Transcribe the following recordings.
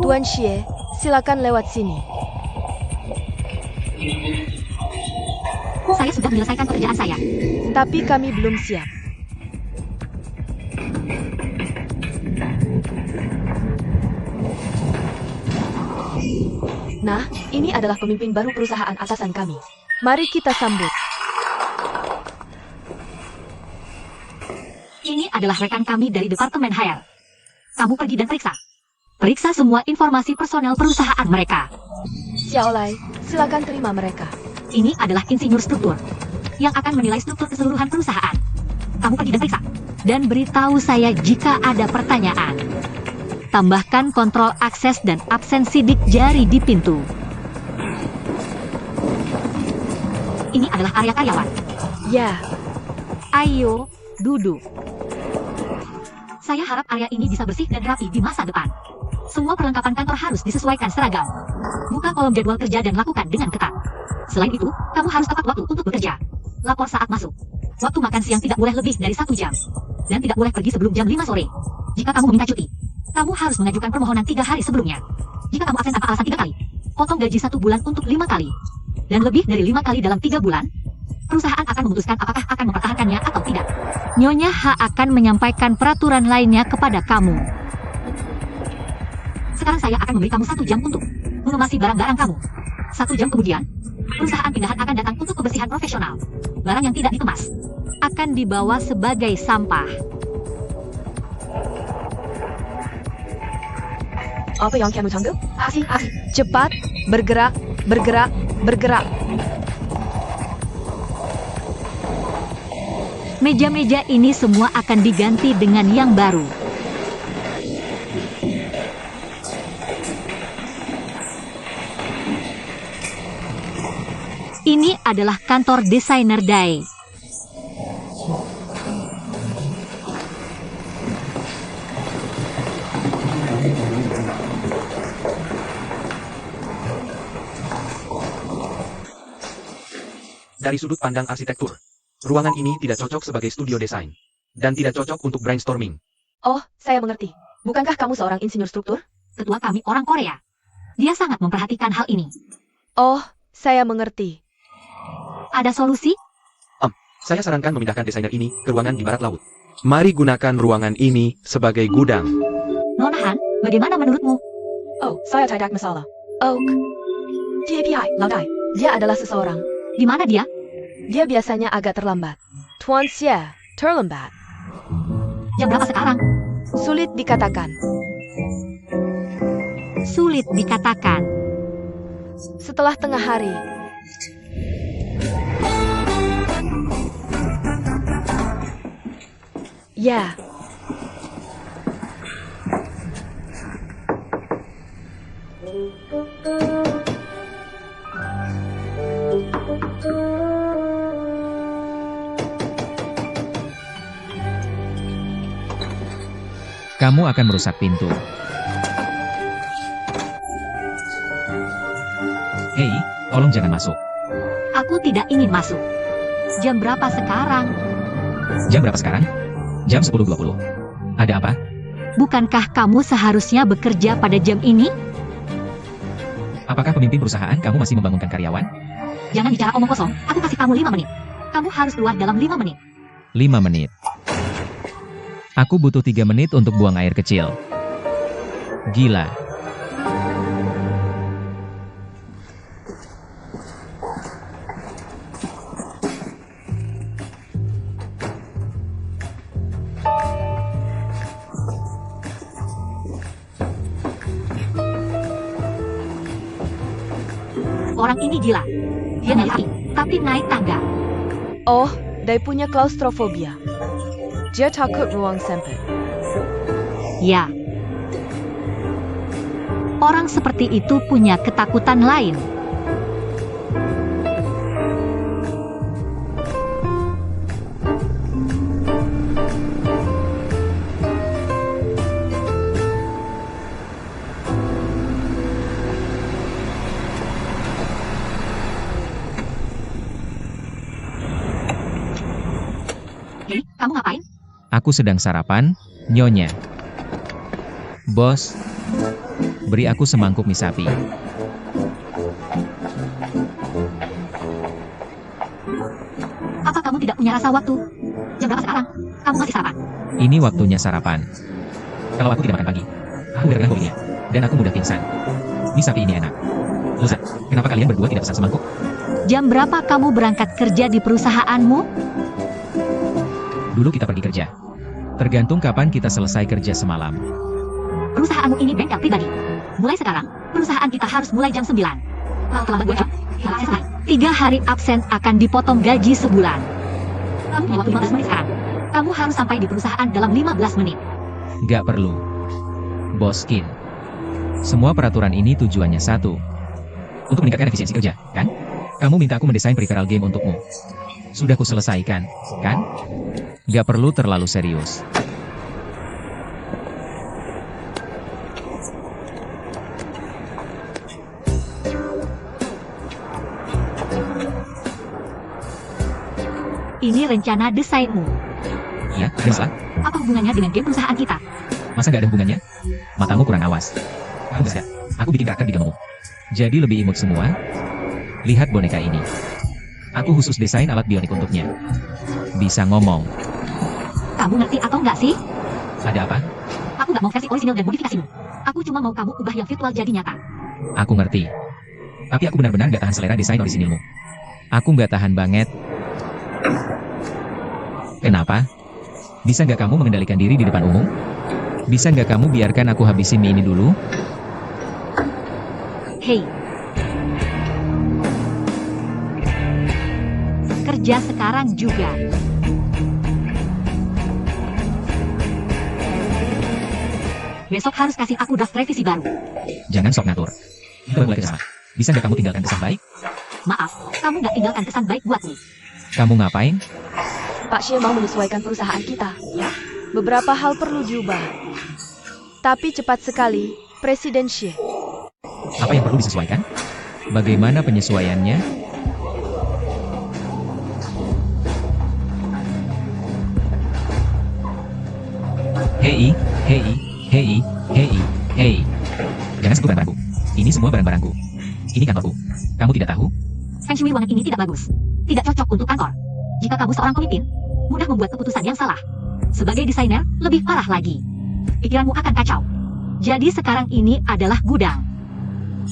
Tuan Xie, silakan lewat sini. Saya sudah menyelesaikan pekerjaan saya. Tapi kami belum siap. Nah, ini adalah pemimpin baru perusahaan atasan kami. Mari kita sambut. Ini adalah rekan kami dari Departemen HR. Kamu pergi dan periksa. Periksa semua informasi personel perusahaan mereka. Xiaolai, silakan terima mereka. Ini adalah insinyur struktur yang akan menilai struktur keseluruhan perusahaan. Kamu pergi dan periksa. Dan beritahu saya jika ada pertanyaan. Tambahkan kontrol akses dan absen sidik jari di pintu. Ini adalah area karyawan. Ya, Ayo, duduk. Saya harap area ini bisa bersih dan rapi di masa depan. Semua perlengkapan kantor harus disesuaikan seragam. Buka kolom jadwal kerja dan lakukan dengan ketat. Selain itu, kamu harus tepat waktu untuk bekerja. Lapor saat masuk. Waktu makan siang tidak boleh lebih dari 1 jam. Dan tidak boleh pergi sebelum jam 5 sore. Jika kamu meminta cuti, kamu harus mengajukan permohonan 3 hari sebelumnya. Jika kamu absen tanpa alasan 3 kali, potong gaji 1 bulan untuk 5 kali. Dan lebih dari 5 kali dalam 3 bulan, perusahaan akan memutuskan apakah akan mempertahankannya atau tidak. Nyonya H akan menyampaikan peraturan lainnya kepada kamu. Sekarang saya akan memberi kamu 1 jam untuk mengemasi barang-barang kamu. 1 jam kemudian, perusahaan pindahan akan datang untuk pembersihan profesional. Barang yang tidak dikemas akan dibawa sebagai sampah. apa yang kamu tangguh? Aksi. Cepat, bergerak, bergerak, bergerak. Meja-meja ini semua akan diganti dengan yang baru. Ini adalah kantor desainer Dai. Dari sudut pandang arsitektur, ruangan ini tidak cocok sebagai studio desain, dan tidak cocok untuk brainstorming. Oh, saya mengerti. Bukankah kamu seorang insinyur struktur? Ketua kami orang Korea. Dia sangat memperhatikan hal ini. Oh, saya mengerti. Ada solusi? Saya sarankan memindahkan desainer ini ke ruangan di barat laut. Mari gunakan ruangan ini sebagai gudang. Nona Han, bagaimana menurutmu? Oh, saya tidak masalah. Oak. TAPI, Laudai. Dia adalah seseorang. Di mana dia? Dia biasanya agak terlambat. Tuan Xie, terlambat. Jam berapa sekarang? Sulit dikatakan. Sulit dikatakan. Setelah tengah hari. Ya. Kamu akan merusak pintu. Hei, tolong jangan masuk. Aku tidak ingin masuk. Jam berapa sekarang? Jam berapa sekarang? Jam 10.20. Ada apa? Bukankah kamu seharusnya bekerja pada jam ini? Apakah pemimpin perusahaan kamu masih membangunkan karyawan? Jangan bicara omong kosong. Aku kasih kamu 5 menit. Kamu harus keluar dalam 5 menit. 5 menit. Aku butuh 3 menit untuk buang air kecil. Gila. Orang ini gila. Dia naik tapi naik tangga. Oh, dia punya klaustrofobia. Dia takut ruang sempit. Ya. Orang seperti itu punya ketakutan lain. Hei, kamu ngapain? Aku sedang sarapan, Nyonya. Bos, Beri aku semangkuk mie sapi. Apa kamu tidak punya rasa waktu? Jam berapa sekarang? Kamu masih sarapan? Ini waktunya sarapan. Kalau aku tidak makan pagi, aku gak kopinya. Dan aku mudah pingsan. Mie sapi ini enak. Lusa, kenapa kalian berdua tidak pesan semangkuk? Jam berapa kamu berangkat kerja di perusahaanmu? Dulu kita pergi kerja. Tergantung kapan kita selesai kerja semalam. Perusahaanmu ini bengkel pribadi. Mulai sekarang, perusahaan kita harus mulai jam 9. Kalau terlambat 2 jam, 3 hari absen akan dipotong gaji sebulan. Kamu punya waktu 15 menit sekarang. Kamu harus sampai di perusahaan dalam 15 menit. Gak perlu. Boskin. Semua peraturan ini tujuannya satu. Untuk meningkatkan efisiensi kerja, kan? Kamu minta aku mendesain peripheral game untukmu. Sudah kuselesaikan, kan? Gak perlu terlalu serius. Ini rencana desainmu. Iya, ada masalah? Apa hubungannya dengan game perusahaan kita? Masa gak ada hubungannya? Matamu kurang awas. Kamu gak? Aku bikin karakter di gamemu. Jadi lebih imut semua. Lihat boneka ini. Aku khusus desain alat bionik untuknya. Bisa ngomong. Kamu ngerti atau enggak sih? Ada apa? Aku nggak mau versi orisinal dan modifikasimu. Aku cuma mau kamu ubah yang virtual jadi nyata. Aku ngerti. Tapi aku benar-benar gak tahan selera desain orisinilmu. Aku gak tahan banget. Kenapa? Bisa gak kamu mengendalikan diri di depan umum? Bisa gak kamu biarkan aku habisin mie ini dulu? Hei. Kerja sekarang juga. Besok harus kasih aku draft revisi baru. Jangan sok ngatur. Kita mulai kerjasama. Bisa gak kamu tinggalkan kesan baik? Maaf, kamu nggak tinggalkan kesan baik buatmu. Kamu ngapain? Pak Xie mau menyesuaikan perusahaan kita. Beberapa hal perlu diubah. Tapi cepat sekali, Presiden Xie. Apa yang perlu disesuaikan? Bagaimana penyesuaiannya? Hei, hei, hei, hei, hei. Jangan sentuh barang-barangku. Ini semua barang-barangku. Ini kantorku. Kamu tidak tahu? Feng Shui ruangan ini tidak bagus. Tidak cocok untuk kantor. Jika kamu seorang pemimpin, mudah membuat keputusan yang salah. Sebagai desainer, lebih parah lagi. Pikiranmu akan kacau. Jadi sekarang ini adalah gudang.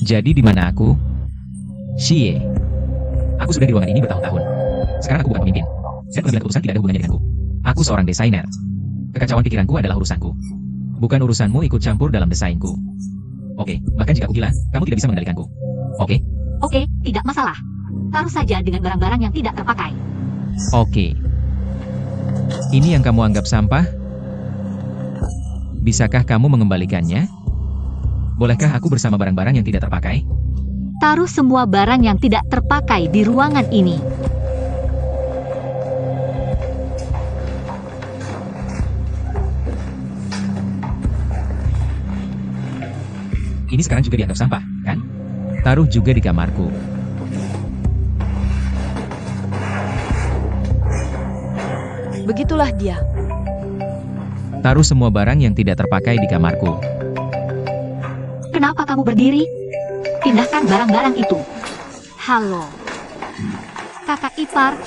Jadi di mana aku? Xie. Aku sudah di ruangan ini bertahun-tahun. Sekarang aku bukan pemimpin. Dan pengambilan keputusan tidak ada hubungannya denganku. Aku seorang desainer. Kekacauan pikiranku adalah urusanku. Bukan urusanmu ikut campur dalam desainku. Oke, bahkan jika aku gila, kamu tidak bisa mengendalikanku. Oke? Oke, tidak masalah. Taruh saja dengan barang-barang yang tidak terpakai. Oke. Ini yang kamu anggap sampah? Bisakah kamu mengembalikannya? Bolehkah aku bersama barang-barang yang tidak terpakai? Taruh semua barang yang tidak terpakai di ruangan ini. Ini sekarang juga dianggap sampah, kan? Taruh juga di kamarku. Begitulah dia. Taruh semua barang yang tidak terpakai di kamarku. Kenapa kamu berdiri? Pindahkan barang-barang itu. Halo. Kakak ipar.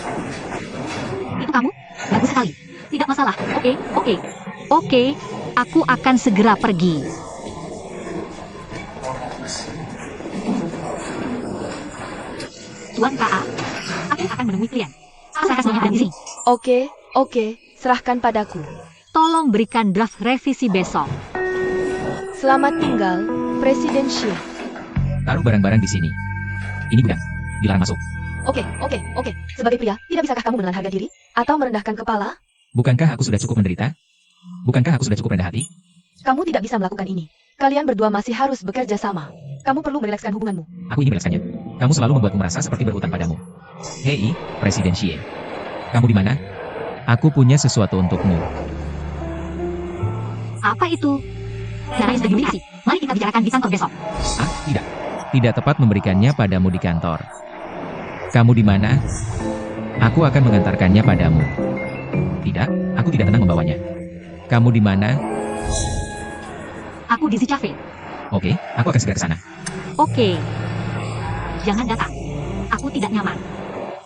Itu kamu? Bagus sekali. Tidak masalah. Oke. Aku akan segera pergi. Tuan KA, aku akan menemui klien. Serahkan semuanya ada di sini. Oke, serahkan padaku. Tolong berikan draft revisi besok. Selamat tinggal, Presiden Xie. Taruh barang-barang di sini. Ini gudang. Dilarang masuk. Oke. Sebagai pria, tidak bisakah kamu menelan harga diri? Atau merendahkan kepala? Bukankah aku sudah cukup menderita? Bukankah aku sudah cukup rendah hati? Kamu tidak bisa melakukan ini. Kalian berdua masih harus bekerja sama. Kamu perlu merilekskan hubunganmu. Aku ingin merilekskannya. Kamu selalu membuatku merasa seperti berhutang padamu. Hei, Presiden Xie. Kamu di mana? Aku punya sesuatu untukmu. Apa itu? Caranya sudah dimiliki. Mari kita bicarakan di kantor besok. Ah, tidak. Tidak tepat memberikannya padamu di kantor. Kamu di mana? Aku akan mengantarkannya padamu. Tidak, aku tidak tenang membawanya. Kamu di mana? Aku di Si Cafe. Oke, aku akan segera ke sana. Oke. Jangan datang. Aku tidak nyaman.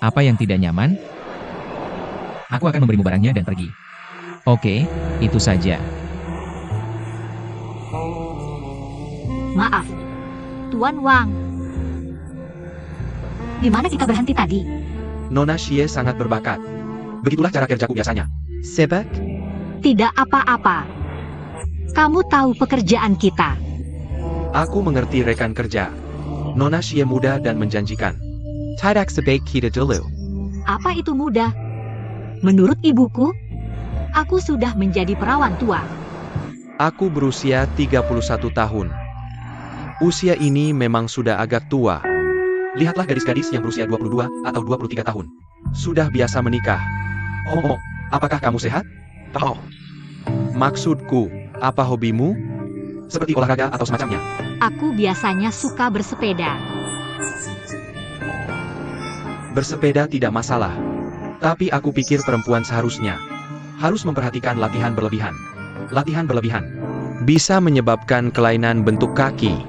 Apa yang tidak nyaman? Aku akan memberimu barangnya dan pergi. Oke, itu saja. Maaf. Tuan Wang. Di mana kita berhenti tadi? Nona Xie sangat berbakat. Begitulah cara kerjaku biasanya. Sibuk? Tidak apa-apa. Kamu tahu pekerjaan kita. Aku mengerti rekan kerja. Nona Xie muda dan menjanjikan. Tidak sebaik kita dulu. Apa itu mudah? Menurut ibuku, aku sudah menjadi perawan tua. Aku berusia 31 tahun. Usia ini memang sudah agak tua. Lihatlah gadis-gadis yang berusia 22 atau 23 tahun. Sudah biasa menikah. Oh, apakah kamu sehat? Oh. Maksudku, apa hobimu? Seperti olahraga atau semacamnya. Aku biasanya suka bersepeda. Bersepeda tidak masalah. Tapi aku pikir perempuan seharusnya harus memperhatikan latihan berlebihan. Latihan berlebihan bisa menyebabkan kelainan bentuk kaki.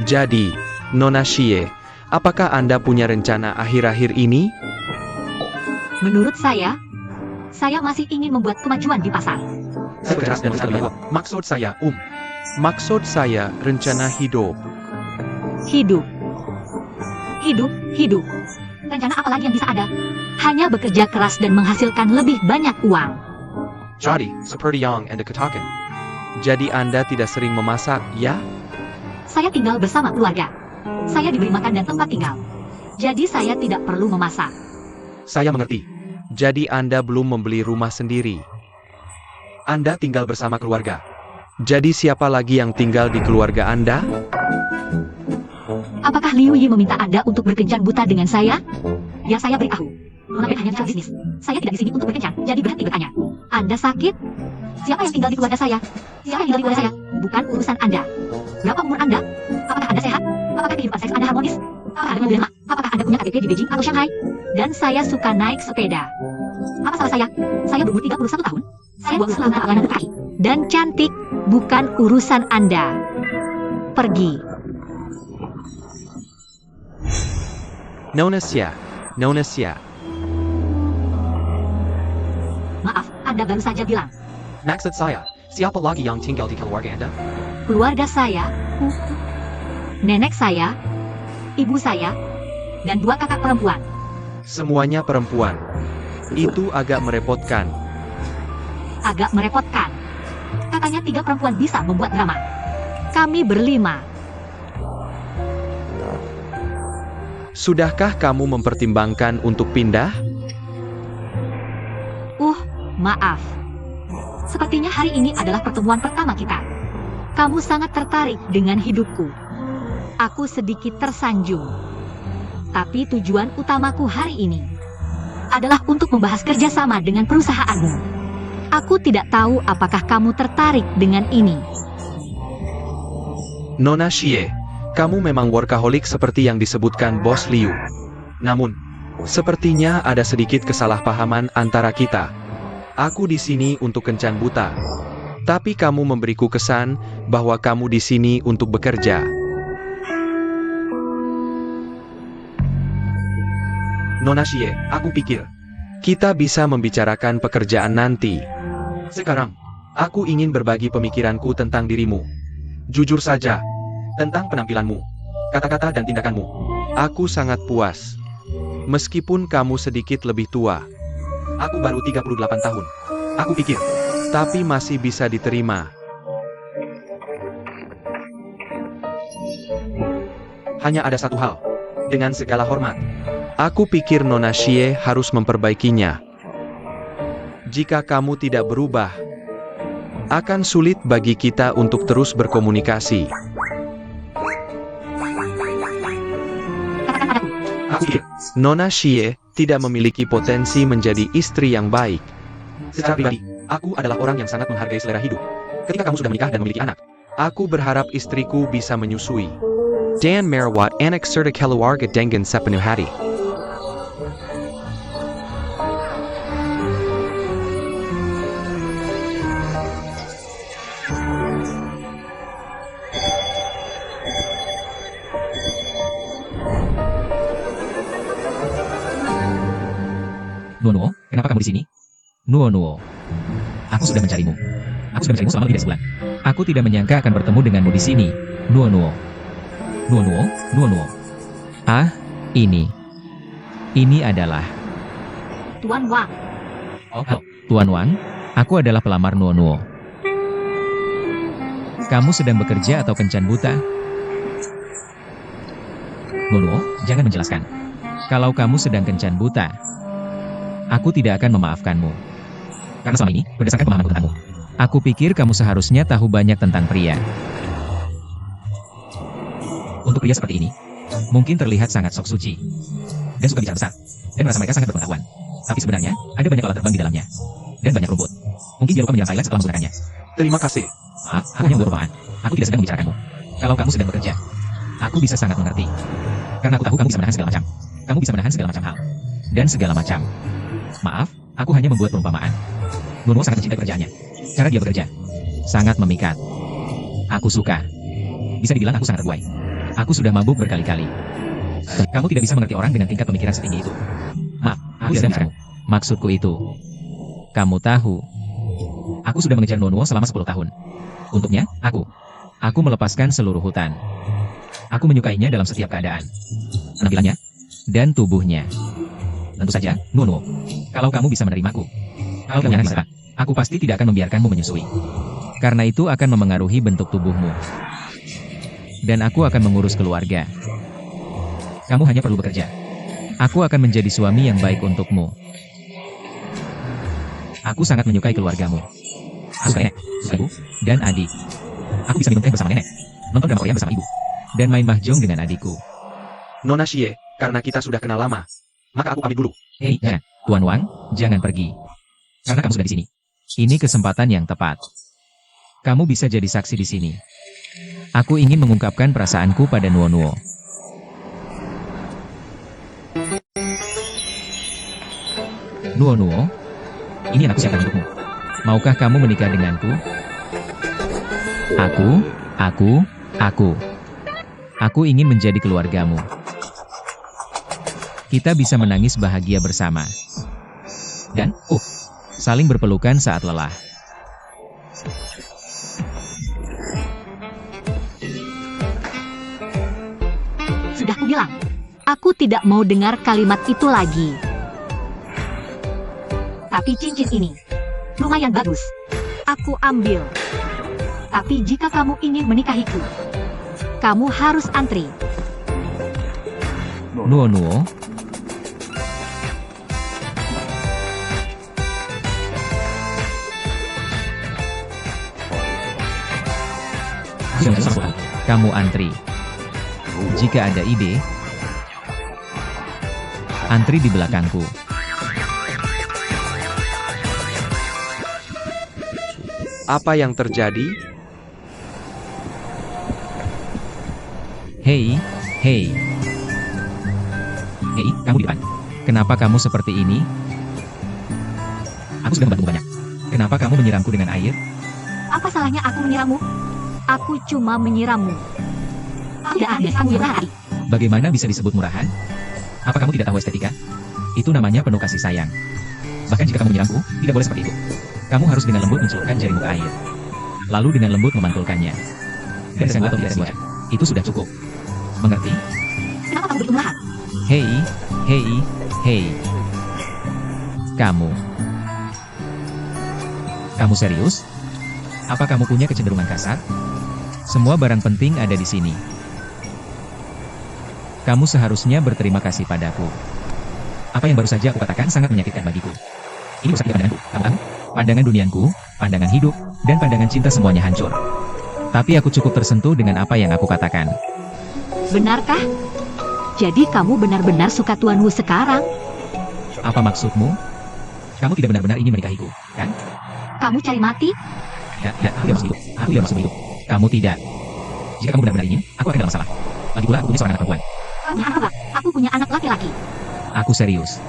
Jadi, Nona Xie, apakah Anda punya rencana akhir-akhir ini? Menurut saya masih ingin membuat kemajuan di pasar. Saya berkeras dan berusaha lebih kuat. Maksud saya rencana hidup. Hidup. Rencana apa lagi yang bisa ada? Hanya bekerja keras dan menghasilkan lebih banyak uang. Jadi, seperti yang Anda katakan. Jadi Anda tidak sering memasak, ya? Saya tinggal bersama keluarga. Saya diberi makan dan tempat tinggal. Jadi saya tidak perlu memasak. Saya mengerti. Jadi Anda belum membeli rumah sendiri. Anda tinggal bersama keluarga. Jadi siapa lagi yang tinggal di keluarga Anda? Apakah Liu Yi meminta Anda untuk berkencan buta dengan saya? Ya, saya beritahu. Nona Ben hanya bicara bisnis. Saya tidak di sini untuk berkencan, jadi berhenti bertanya. Anda sakit? Siapa yang tinggal di keluarga saya? Siapa yang tinggal di keluarga saya? Bukan urusan Anda. Berapa umur Anda? Apakah Anda sehat? Apakah kehidupan seks Anda harmonis? Apakah Anda dilema? Apakah Anda punya KTP di Beijing atau Shanghai? Dan saya suka naik sepeda. Apa salah saya? Saya berumur 31 tahun. Saya buang selama untuk kaki. Dan cantik, bukan urusan Anda. Pergi. Nona Xie. Maaf, Anda baru saja bilang. Maksud saya, siapa lagi yang tinggal di keluarga Anda? Keluarga saya, nenek saya, ibu saya, dan 2 kakak perempuan. Semuanya perempuan. Itu agak merepotkan. Agak merepotkan. Katanya 3 perempuan bisa membuat drama. Kami berlima. Sudahkah kamu mempertimbangkan untuk pindah? Maaf. Sepertinya hari ini adalah pertemuan pertama kita. Kamu sangat tertarik dengan hidupku. Aku sedikit tersanjung. Tapi tujuan utamaku hari ini adalah untuk membahas kerjasama dengan perusahaanmu. Aku tidak tahu apakah kamu tertarik dengan ini. Nona Xie, kamu memang workaholic seperti yang disebutkan Bos Liu. Namun, sepertinya ada sedikit kesalahpahaman antara kita. Aku di sini untuk kencan buta. Tapi kamu memberiku kesan bahwa kamu di sini untuk bekerja. Nona Xie, aku pikir kita bisa membicarakan pekerjaan nanti. Sekarang, aku ingin berbagi pemikiranku tentang dirimu. Jujur saja, tentang penampilanmu, kata-kata dan tindakanmu. Aku sangat puas. Meskipun kamu sedikit lebih tua. Aku baru 38 tahun. Aku pikir, tapi masih bisa diterima. Hanya ada satu hal. Dengan segala hormat, aku pikir Nona Xie harus memperbaikinya. Jika kamu tidak berubah, akan sulit bagi kita untuk terus berkomunikasi. Aku pikir Nona Xie tidak memiliki potensi menjadi istri yang baik. Secara pribadi, aku adalah orang yang sangat menghargai selera hidup. Ketika kamu sudah menikah dan memiliki anak, aku berharap istriku bisa menyusui. Dan Merawat anak serta keluarga dengan sepenuh hati. Nuo, kenapa kamu di sini? Nuo, aku sudah mencarimu. Aku sudah mencarimu selama lebih dari sebulan. Aku tidak menyangka akan bertemu denganmu di sini. Nuo. Ah, ini adalah... Tuan Wang. Oh, Tuan Wang, aku adalah pelamar Nuo. Kamu sedang bekerja atau kencan buta? Nuo, jangan menjelaskan. Kalau kamu sedang kencan buta, aku tidak akan memaafkanmu. Karena selama ini, berdasarkan pemahamanku tentangmu, aku pikir kamu seharusnya tahu banyak tentang pria. Untuk pria seperti ini, mungkin terlihat sangat sok suci, dan suka bicara besar, dan merasa mereka sangat berpengetahuan. Tapi sebenarnya, ada banyak lalat terbang di dalamnya, dan banyak rumput. Mungkin dia lupa menyerang Thailand setelah menggunakannya. Terima kasih. Aku hanya membuat rupakan. Aku tidak sedang membicarakanmu. Kalau kamu sedang bekerja, aku bisa sangat mengerti. Karena aku tahu kamu bisa menahan segala macam. Kamu bisa menahan segala macam hal. Dan segala macam. Maaf, aku hanya membuat perumpamaan. Nuo sangat mencintai pekerjaannya. Cara dia bekerja sangat memikat. Aku suka. Bisa dibilang aku sangat terbuai. Aku sudah mabuk berkali-kali. Kamu tidak bisa mengerti orang dengan tingkat pemikiran setinggi itu. Maaf, aku tidak bisa. Maksudku itu, kamu tahu, aku sudah mengejar Nuo selama 10 tahun. Untuknya, aku melepaskan seluruh hutan. Aku menyukainya dalam setiap keadaan. Penampilannya, dan tubuhnya. Tentu saja, Nuo, kalau kamu bisa menerimaku. Kalau kamu bisa, aku pasti tidak akan membiarkanmu menyusui. Karena itu akan memengaruhi bentuk tubuhmu. Dan aku akan mengurus keluarga. Kamu hanya perlu bekerja. Aku akan menjadi suami yang baik untukmu. Aku sangat menyukai keluargamu. Aku suka nenek, suka ibu, dan adik. Aku bisa minum teh bersama nenek, nonton drama Korea bersama ibu, dan main mahjong dengan adikku. Nona Xie, karena kita sudah kenal lama, maka aku pamit dulu. Hei, jangan. Tuan Wang, jangan pergi. Karena kamu sudah di sini. Ini kesempatan yang tepat. Kamu bisa jadi saksi di sini. Aku ingin mengungkapkan perasaanku pada Nuo. Nuo, ini yang aku siapkan untukmu. Maukah kamu menikah denganku? Aku ingin menjadi keluargamu. Kita bisa menangis bahagia bersama. Dan, saling berpelukan saat lelah. Sudah kubilang, aku tidak mau dengar kalimat itu lagi. Tapi cincin ini lumayan bagus. Aku ambil. Tapi jika kamu ingin menikahiku, kamu harus antri. Nuo. Kamu antri. Jika ada ide, antri di belakangku. Apa yang terjadi? Hei, kamu di depan. Kenapa kamu seperti ini? Aku sudah membantu banyak. Kenapa kamu menyiramku dengan air? Apa salahnya aku menyirammu? Aku cuma menyirammu. Tidak ada kamu murah. Bagaimana bisa disebut murahan? Apa kamu tidak tahu estetika? Itu namanya penuh kasih sayang. Bahkan jika kamu menyiramku, tidak boleh seperti itu. Kamu harus dengan lembut mencelupkan jarimu ke air. Lalu dengan lembut memantulkannya. Dan dengan atau tidak sengaja. Itu sudah cukup. Mengerti? Kenapa kamu begitu murahan? Hei. Kamu serius? Apa kamu punya kecenderungan kasar? Semua barang penting ada di sini. Kamu seharusnya berterima kasih padaku. Apa yang baru saja aku katakan sangat menyakitkan bagiku. Ini merusak pandanganku, kamu tahu? Pandangan duniaku, pandangan hidup, dan pandangan cinta semuanya hancur. Tapi aku cukup tersentuh dengan apa yang aku katakan. Benarkah? Jadi kamu benar-benar suka Tuan Wu sekarang? Apa maksudmu? Kamu tidak benar-benar ingin menikahiku, kan? Kamu cari mati? Tidak, aku tidak maksud itu. Aku tidak maksud itu. Kamu tidak. Jika kamu benar-benar ingin, aku akan dalam masalah. Lagi pula aku punya seorang anak perempuan. Aku punya anak laki-laki. Aku serius.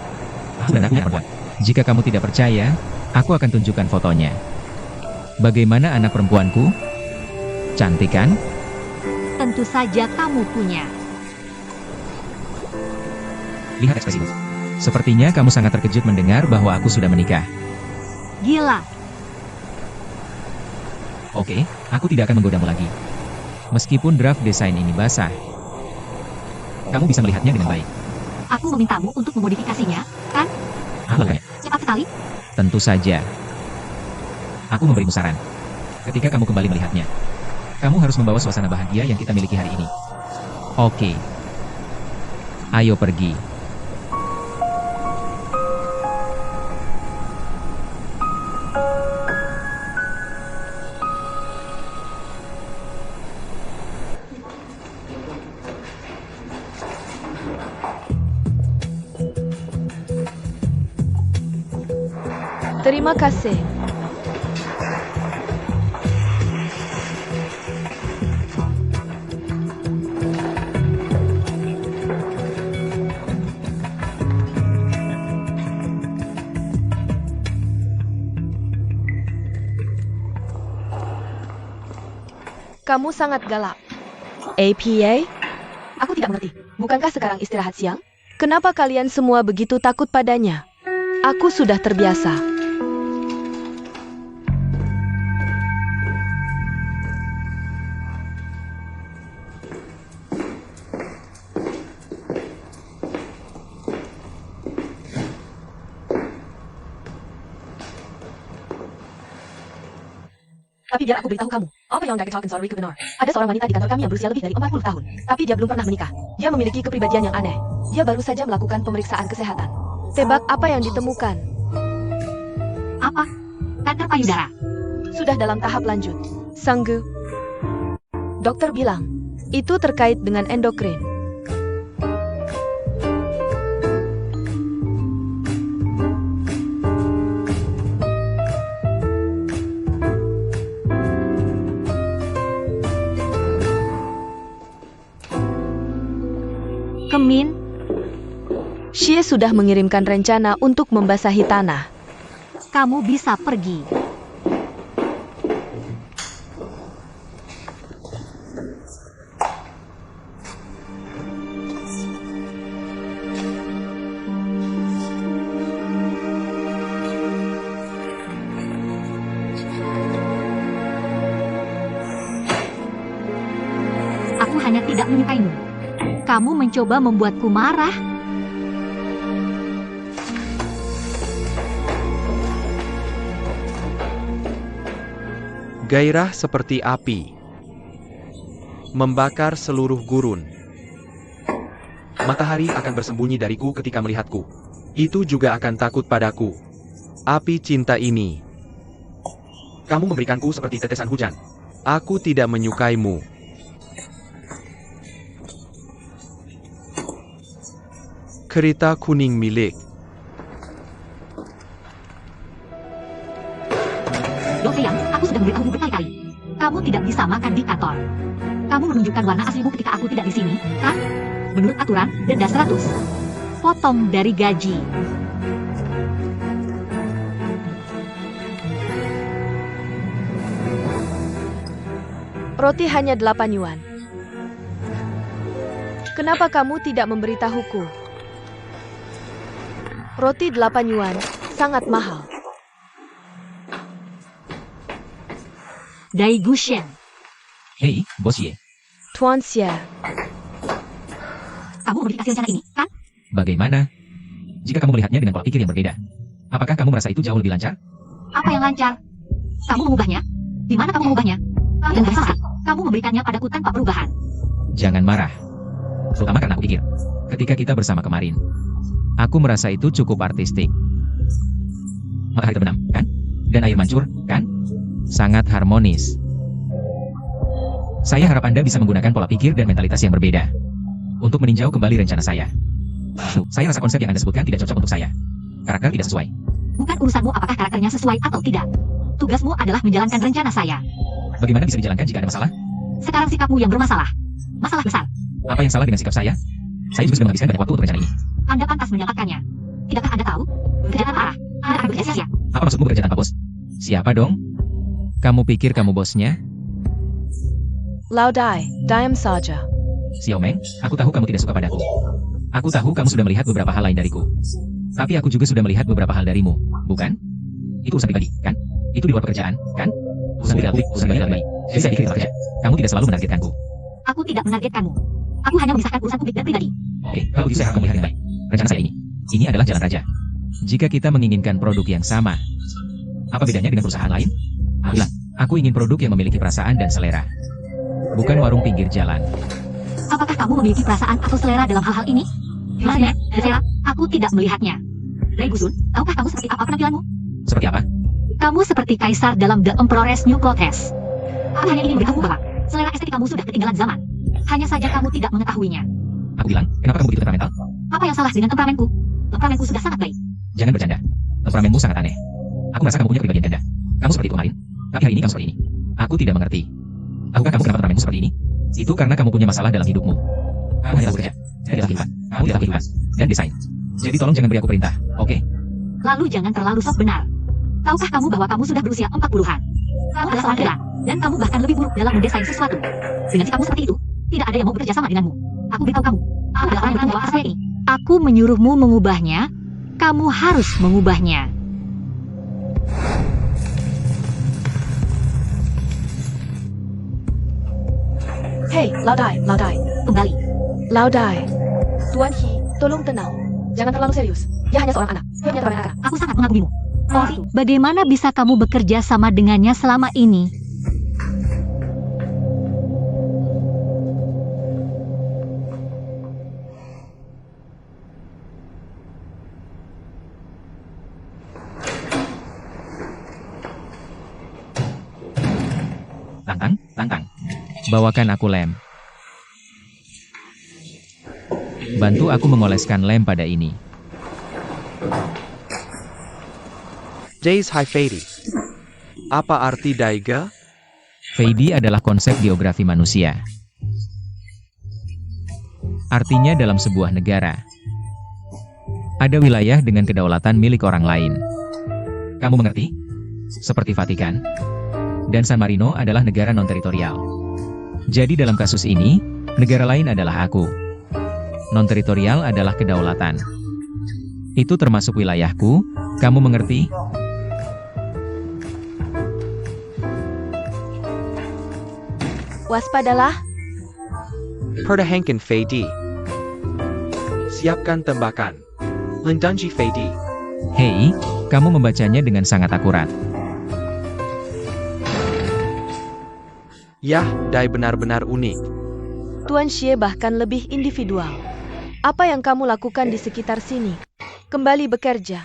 Aku dan punya perempuan. Jika kamu tidak percaya, aku akan tunjukkan fotonya. Bagaimana anak perempuanku? Cantik kan? Tentu saja kamu punya. Lihat ekspresimu. Sepertinya kamu sangat terkejut mendengar bahwa aku sudah menikah. Gila. Oke, aku tidak akan menggodamu lagi. Meskipun draft desain ini basah, kamu bisa melihatnya dengan baik. Aku memintamu untuk memodifikasinya, kan? Apa? Cepat sekali. Tentu saja. Aku memberimu saran. Ketika kamu kembali melihatnya, kamu harus membawa suasana bahagia yang kita miliki hari ini. Oke. Ayo pergi. Terima kasih. Kamu sangat galak. APA? Aku tidak mengerti. Bukankah sekarang istirahat siang? Kenapa kalian semua begitu takut padanya? Aku sudah terbiasa. Tapi biar aku beritahu kamu, apa yang Dagetoken Sorry benar. Ada seorang wanita di kantor kami yang berusia lebih dari 40 tahun, tapi dia belum pernah menikah. Dia memiliki kepribadian yang aneh. Dia baru saja melakukan pemeriksaan kesehatan. Tebak apa yang ditemukan? Apa? Kanker payudara. Sudah dalam tahap lanjut. Sanggu. Dokter bilang, itu terkait dengan endokrin. Kemin, Xie sudah mengirimkan rencana untuk membasahi tanah. kamu bisa pergi. Aku hanya tidak menyukaimu. Kamu mencoba membuatku marah. Gairah seperti api, membakar seluruh gurun. Matahari akan bersembunyi dariku ketika melihatku. Itu juga akan takut padaku. Api cinta ini. Kamu memberikanku seperti tetesan hujan. Aku tidak menyukaimu. Kereta kuning milik. Lo sayang, aku sudah memberitahumu berkali-kali. Kamu tidak bisa makan di kantor. Kamu menunjukkan warna aslimu ketika aku tidak di sini, kan? Menurut aturan, denda 100. Potong dari gaji. Roti hanya 8 yuan. Kenapa kamu tidak memberitahuku? Roti 8 yuan, sangat mahal. Dai Gushen, Hei, Bos Ye. Tuan Xie, kamu memiliki rencana ini, kan? Bagaimana jika kamu melihatnya dengan pola pikir yang berbeda? Apakah kamu merasa itu jauh lebih lancar? Apa yang lancar? Kamu mengubahnya? Di mana kamu mengubahnya? Dan dari saat kamu memberikannya padaku tanpa perubahan. Jangan marah. Terutama karena aku pikir, ketika kita bersama kemarin, aku merasa itu cukup artistik. Matahari terbenam, kan? Dan air mancur, kan? Sangat harmonis. Saya harap Anda bisa menggunakan pola pikir dan mentalitas yang berbeda untuk meninjau kembali rencana saya. Saya rasa konsep yang Anda sebutkan tidak cocok untuk saya. Karakter tidak sesuai. Bukan urusanmu apakah karakternya sesuai atau tidak. Tugasmu adalah menjalankan rencana saya. Bagaimana bisa dijalankan jika ada masalah? Sekarang sikapmu yang bermasalah. Masalah besar. Apa yang salah dengan sikap saya? Saya juga sudah menghabiskan banyak waktu untuk rencana ini. Anda pantas mendapatkannya. Tidakkah Anda tahu? Kejahatan arah. Anda akan beresia-sia. Apa maksudmu bekerja tanpa bos? Siapa dong? Kamu pikir kamu bosnya? Lao Dai, diam saja. Xiao Meng, aku tahu kamu tidak suka padaku. Aku tahu kamu sudah melihat beberapa hal lain dariku. Tapi aku juga sudah melihat beberapa hal darimu, bukan? Itu urusan pribadi, kan? Itu di luar pekerjaan, kan? Urusan pribadi, urusan pribadi. Jadi saya pikir kerja. Kamu tidak selalu menargetkanku. Aku tidak menargetkanmu. Aku hanya memisahkan urusan publik dan pribadi. Oke, kalau gitu saya akan melihat yang baik. Rencana saya ini. Ini adalah jalan raja. Jika kita menginginkan produk yang sama, apa bedanya dengan perusahaan lain? Bilang, aku ingin produk yang memiliki perasaan dan selera. Bukan warung pinggir jalan. Apakah kamu memiliki perasaan atau selera dalam hal-hal ini? Maksudnya, Vera, aku tidak melihatnya. Ray Busun, tahukah kamu seperti apa penampilanmu? Seperti apa? Kamu seperti kaisar dalam The Emperor's New Clothes. Aku hanya ingin memberitahu bahwa selera estetik kamu sudah ketinggalan zaman. Hanya saja kamu tidak mengetahuinya. Aku bilang, kenapa kamu begitu temperamental? Apa yang salah dengan temperamenku? Temperamenku sudah sangat baik. Jangan bercanda. Temperamenmu sangat aneh. Aku merasa kamu punya kepribadian ganda. Kamu seperti itu kemarin, tapi hari ini kamu seperti ini. Aku tidak mengerti. Tahukah kamu kenapa temperamenmu seperti ini? Itu karena kamu punya masalah dalam hidupmu. Kamu hanya bekerja, dan dalam kehidupan. Kamu dalam kehidupan, dan desain. Jadi tolong jangan beri aku perintah, oke? Lalu jangan terlalu sok benar. Tahukah kamu bahwa kamu sudah berusia 40-an? Kamu adalah seorang gelang, dan kamu bahkan lebih buruk dalam mendesain sesuatu. Dengan sikapmu seperti itu, tidak ada yang mau bekerja sama denganmu. Aku beritahu kamu, aku adalah orang yang membawa aspek ini. Aku menyuruhmu mengubahnya, kamu harus mengubahnya. Hei, Laodai, Laodai. Kembali. Laodai. Tuan He, tolong tenang. Jangan terlalu serius. Dia hanya seorang anak. Dia hanya seorang anak. Aku sangat mengagumimu. Oh, bagaimana bisa kamu bekerja sama dengannya selama ini? Lantang, lantang. Bawakan aku lem. Bantu aku mengoleskan lem pada ini. Days High Fady. Apa arti Daiga? Fady adalah konsep geografi manusia. Artinya dalam sebuah negara, ada wilayah dengan kedaulatan milik orang lain. Kamu mengerti? Seperti Vatikan. Dan San Marino adalah negara non-teritorial. Jadi dalam kasus ini, negara lain adalah aku. Non-teritorial adalah kedaulatan. Itu termasuk wilayahku, kamu mengerti? Waspadalah. Perdahankan Fady. Siapkan tembakan. Lendanji Fady. Hei, kamu membacanya dengan sangat akurat. Yah, Dai benar-benar unik. Tuan Xie bahkan lebih individual. Apa yang kamu lakukan di sekitar sini? Kembali bekerja.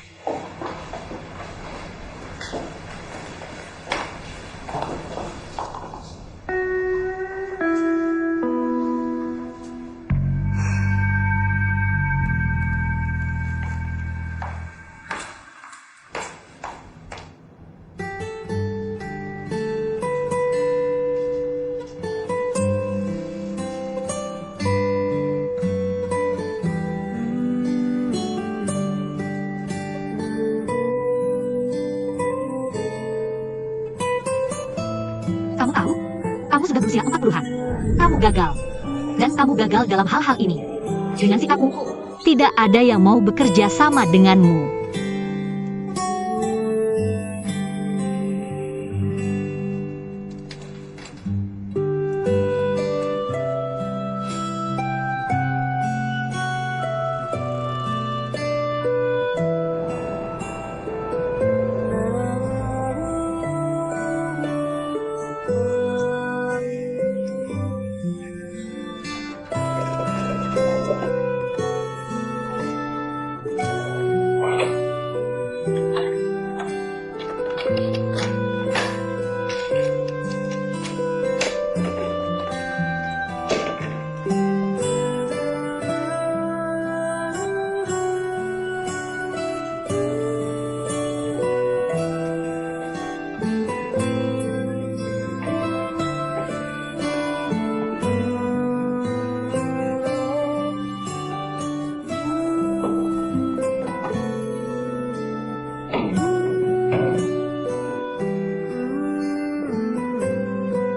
Kamu tahu? Kamu sudah berusia 40-an. Kamu gagal. Dan kamu gagal dalam hal-hal ini. Dengan sikapmu, tidak ada yang mau bekerja sama denganmu.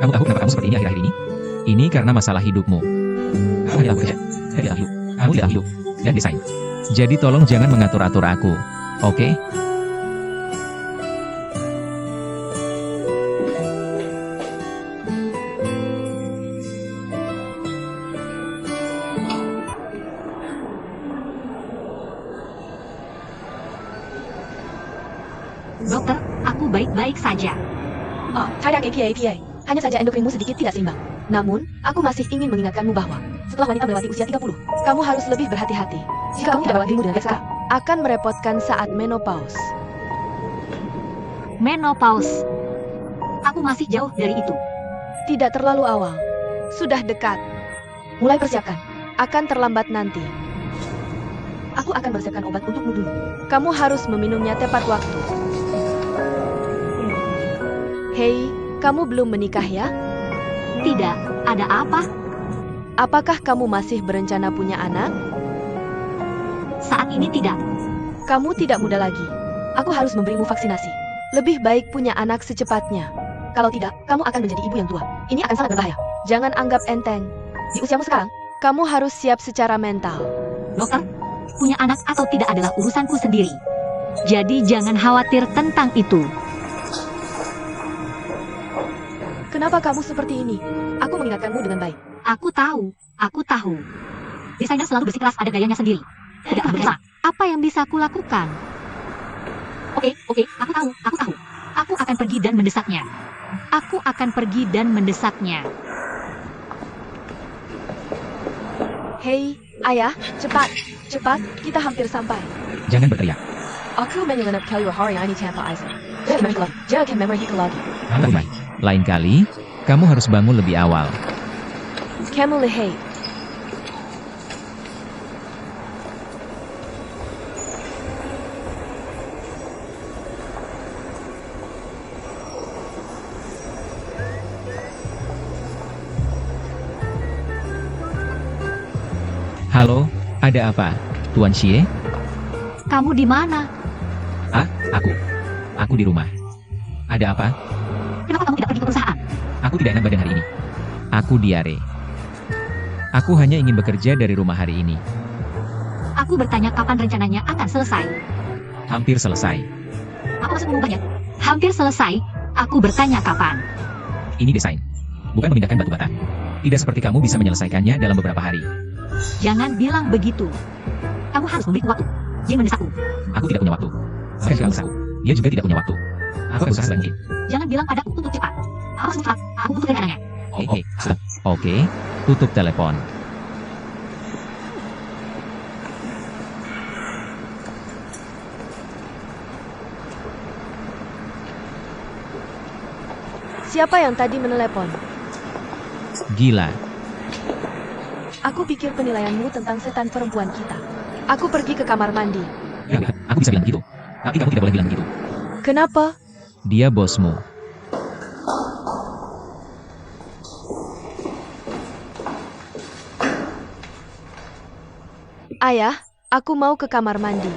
Kamu tahu kenapa kamu seperti ini akhir-akhir ini? Ini karena masalah hidupmu. Kamu tidak bekerja. Kamu tidak hidup. Kamu tidak hidup. dan desain. Jadi tolong jangan mengatur-atur aku, oke? Dokter, aku baik-baik saja. Oh, tidak APA. Hanya saja endokrinmu sedikit tidak seimbang. Namun, aku masih ingin mengingatkanmu bahwa setelah wanita melewati usia 30, kamu harus lebih berhati-hati. Jika kamu tidak melewatimu dengan sekarang, akan merepotkan saat menopause. Menopause. Aku masih jauh dari itu. Tidak terlalu awal. Sudah dekat. Mulai persiapkan. Akan terlambat nanti. Aku akan mempersiapkan obat untukmu dulu. Kamu harus meminumnya tepat waktu. Hei, kamu belum menikah ya? Tidak, ada apa? Apakah kamu masih berencana punya anak? Saat ini tidak. Kamu tidak muda lagi. Aku harus memberimu vaksinasi. Lebih baik punya anak secepatnya. Kalau tidak, kamu akan menjadi ibu yang tua. Ini akan sangat berbahaya. Jangan anggap enteng. Di usiamu sekarang, kamu harus siap secara mental. Dokter, punya anak atau tidak adalah urusanku sendiri. Jadi jangan khawatir tentang itu. Kenapa kamu seperti ini? Aku mengingatkanmu dengan baik. Aku tahu. Desainer selalu bersikeras pada gayanya sendiri. Tidak pernah bersama. Apa yang bisa kulakukan? Oke, aku tahu. Aku akan pergi dan mendesaknya. Hei, ayah, cepat, kita hampir sampai. Jangan berteriak. Aku menyelenap Kelly Hari ini tanpa izin. Jangan memory lagi. Lebih baik. Lain kali, kamu harus bangun lebih awal. Kamu lihai. Halo, ada apa, Tuan Xie? Kamu di mana? Aku di rumah. Ada apa? Kenapa kamu tidak pergi ke perusahaan? Aku tidak enak badan hari ini. Aku diare. Aku hanya ingin bekerja dari rumah hari ini. Aku bertanya kapan rencananya akan selesai. Hampir selesai. Apa maksud mengubahnya? Hampir selesai. Aku bertanya kapan. Ini desain, bukan memindahkan batu bata. Tidak seperti kamu bisa menyelesaikannya dalam beberapa hari. Jangan bilang begitu. Kamu harus memberiku waktu. Dia mendesakku. Aku tidak punya waktu. Saya juga mendesakku. Dia juga tidak punya waktu. Aku akan berusaha sebagainya. Jangan bilang padaku untuk cepat. Awas cepat. Aku butuh rencananya. Stop. Oke, tutup telepon. Siapa yang tadi menelepon? Gila. Aku pikir penilaianmu tentang setan perempuan kita. Aku pergi ke kamar mandi. Aku bisa bilang gitu. Tapi kamu tidak boleh bilang begitu. Kenapa? Dia bosmu. Ayah, aku mau ke kamar mandi.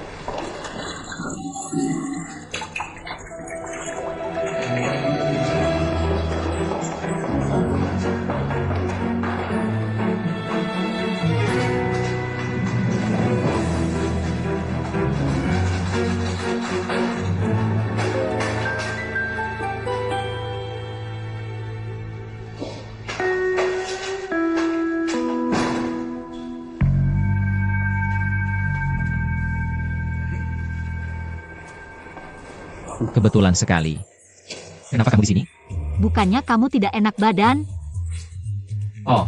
Kebetulan sekali. Kenapa kamu di sini? Bukannya kamu tidak enak badan? Oh,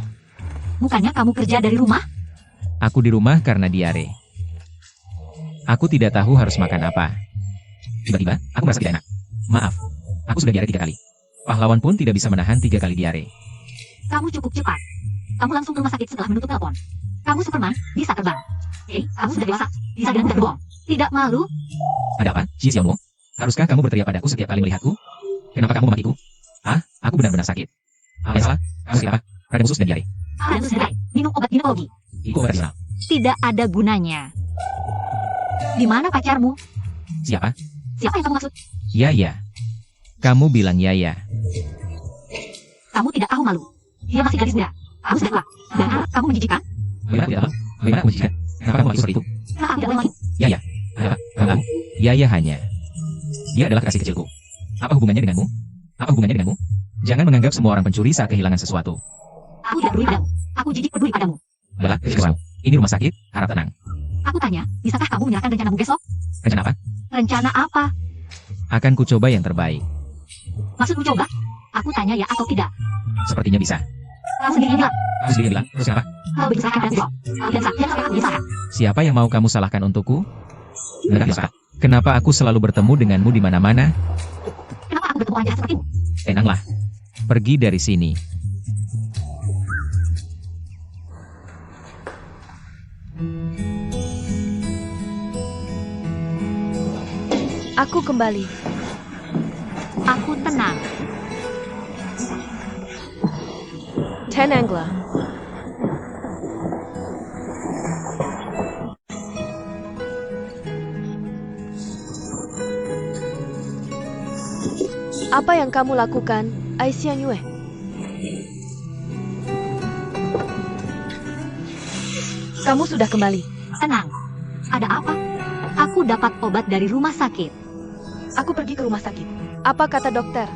Bukannya kamu kerja dari rumah? aku di rumah karena diare. Aku tidak tahu harus makan apa. Tiba-tiba, aku merasa tidak enak. Maaf, aku sudah diare 3 kali. Pahlawan pun tidak bisa menahan 3 kali diare. Kamu cukup cepat. Kamu langsung ke rumah sakit setelah menutup telepon. Kamu Superman, bisa terbang. Kamu sudah dewasa, bisa dengan mudah berbohong. Tidak malu? Ada apa, Xie Xiaomo? Haruskah kamu berteriak padaku setiap kali melihatku? Kenapa kamu mematiku? Aku benar-benar sakit. Apa yang salah? Kamu sakit apa? Radang usus dan diare. Dan sedai, minum obat ginekologi. Itu obat tradisional. Tidak ada gunanya. Di mana pacarmu? Siapa? Siapa yang kamu maksud? Yaya. Kamu bilang Yaya. Kamu tidak tahu malu. Dia masih gadis muda. Kamu sudah tua. Dan kamu menjijikan. Bagaimana aku tidak tahu? Bagaimana aku menjijikan? Kenapa kamu lagi seperti itu? Kenapa aku tidak boleh lagi? Ya. Kamu? Ya hanya. Dia adalah kekasih kecilku. Apa hubungannya denganmu? Apa hubungannya denganmu? Jangan menganggap semua orang pencuri saat kehilangan sesuatu. Aku tidak peduli padamu. Aku jijik peduli padamu. Bella, ini rumah sakit, harap tenang. Aku tanya, bisakah kamu menyerahkan rencanamu besok? Rencana apa? Rencana apa? Akan kucoba yang terbaik. Maksudmu coba? Aku tanya ya atau tidak. Sepertinya bisa. Kamu sendiri bilang. Aku sendiri bilang, terus kenapa? Kalau begitu serahkan besok. Dan sampai aku disalahkan. Siapa yang mau kamu salahkan untukku? Benarkah? Kenapa aku selalu bertemu denganmu di mana-mana? Kenapa aku bertemu orang jahat sepertimu? Tenanglah. Pergi dari sini. Aku kembali. Aku tenang. Tenanglah. Apa yang kamu lakukan, Aixian Yue? Kamu sudah kembali. Tenang. Ada apa? Aku dapat obat dari rumah sakit. Aku pergi ke rumah sakit. Apa kata dokter?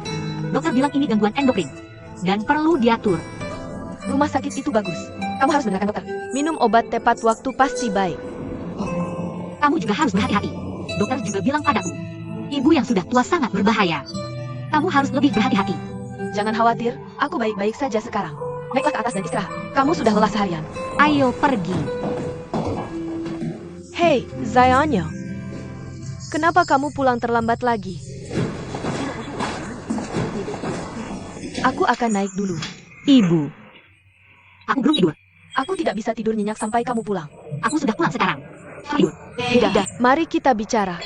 Dokter bilang ini gangguan endokrin. Dan perlu diatur. Rumah sakit itu bagus. Kamu harus mendengarkan dokter. Minum obat tepat waktu pasti baik. Kamu juga harus berhati-hati. Dokter juga bilang padaku. Ibu yang sudah tua sangat berbahaya. Kamu harus lebih berhati-hati. Jangan khawatir, aku baik-baik saja sekarang. Naiklah ke atas dan istirahat. Kamu sudah lelah seharian. Ayo pergi. Hei, Zionyo. Kenapa kamu pulang terlambat lagi? Aku akan naik dulu. Ibu. Aku belum tidur. Aku tidak bisa tidur nyenyak sampai kamu pulang. Aku sudah pulang sekarang. Tidur. Tidak, mari kita bicara.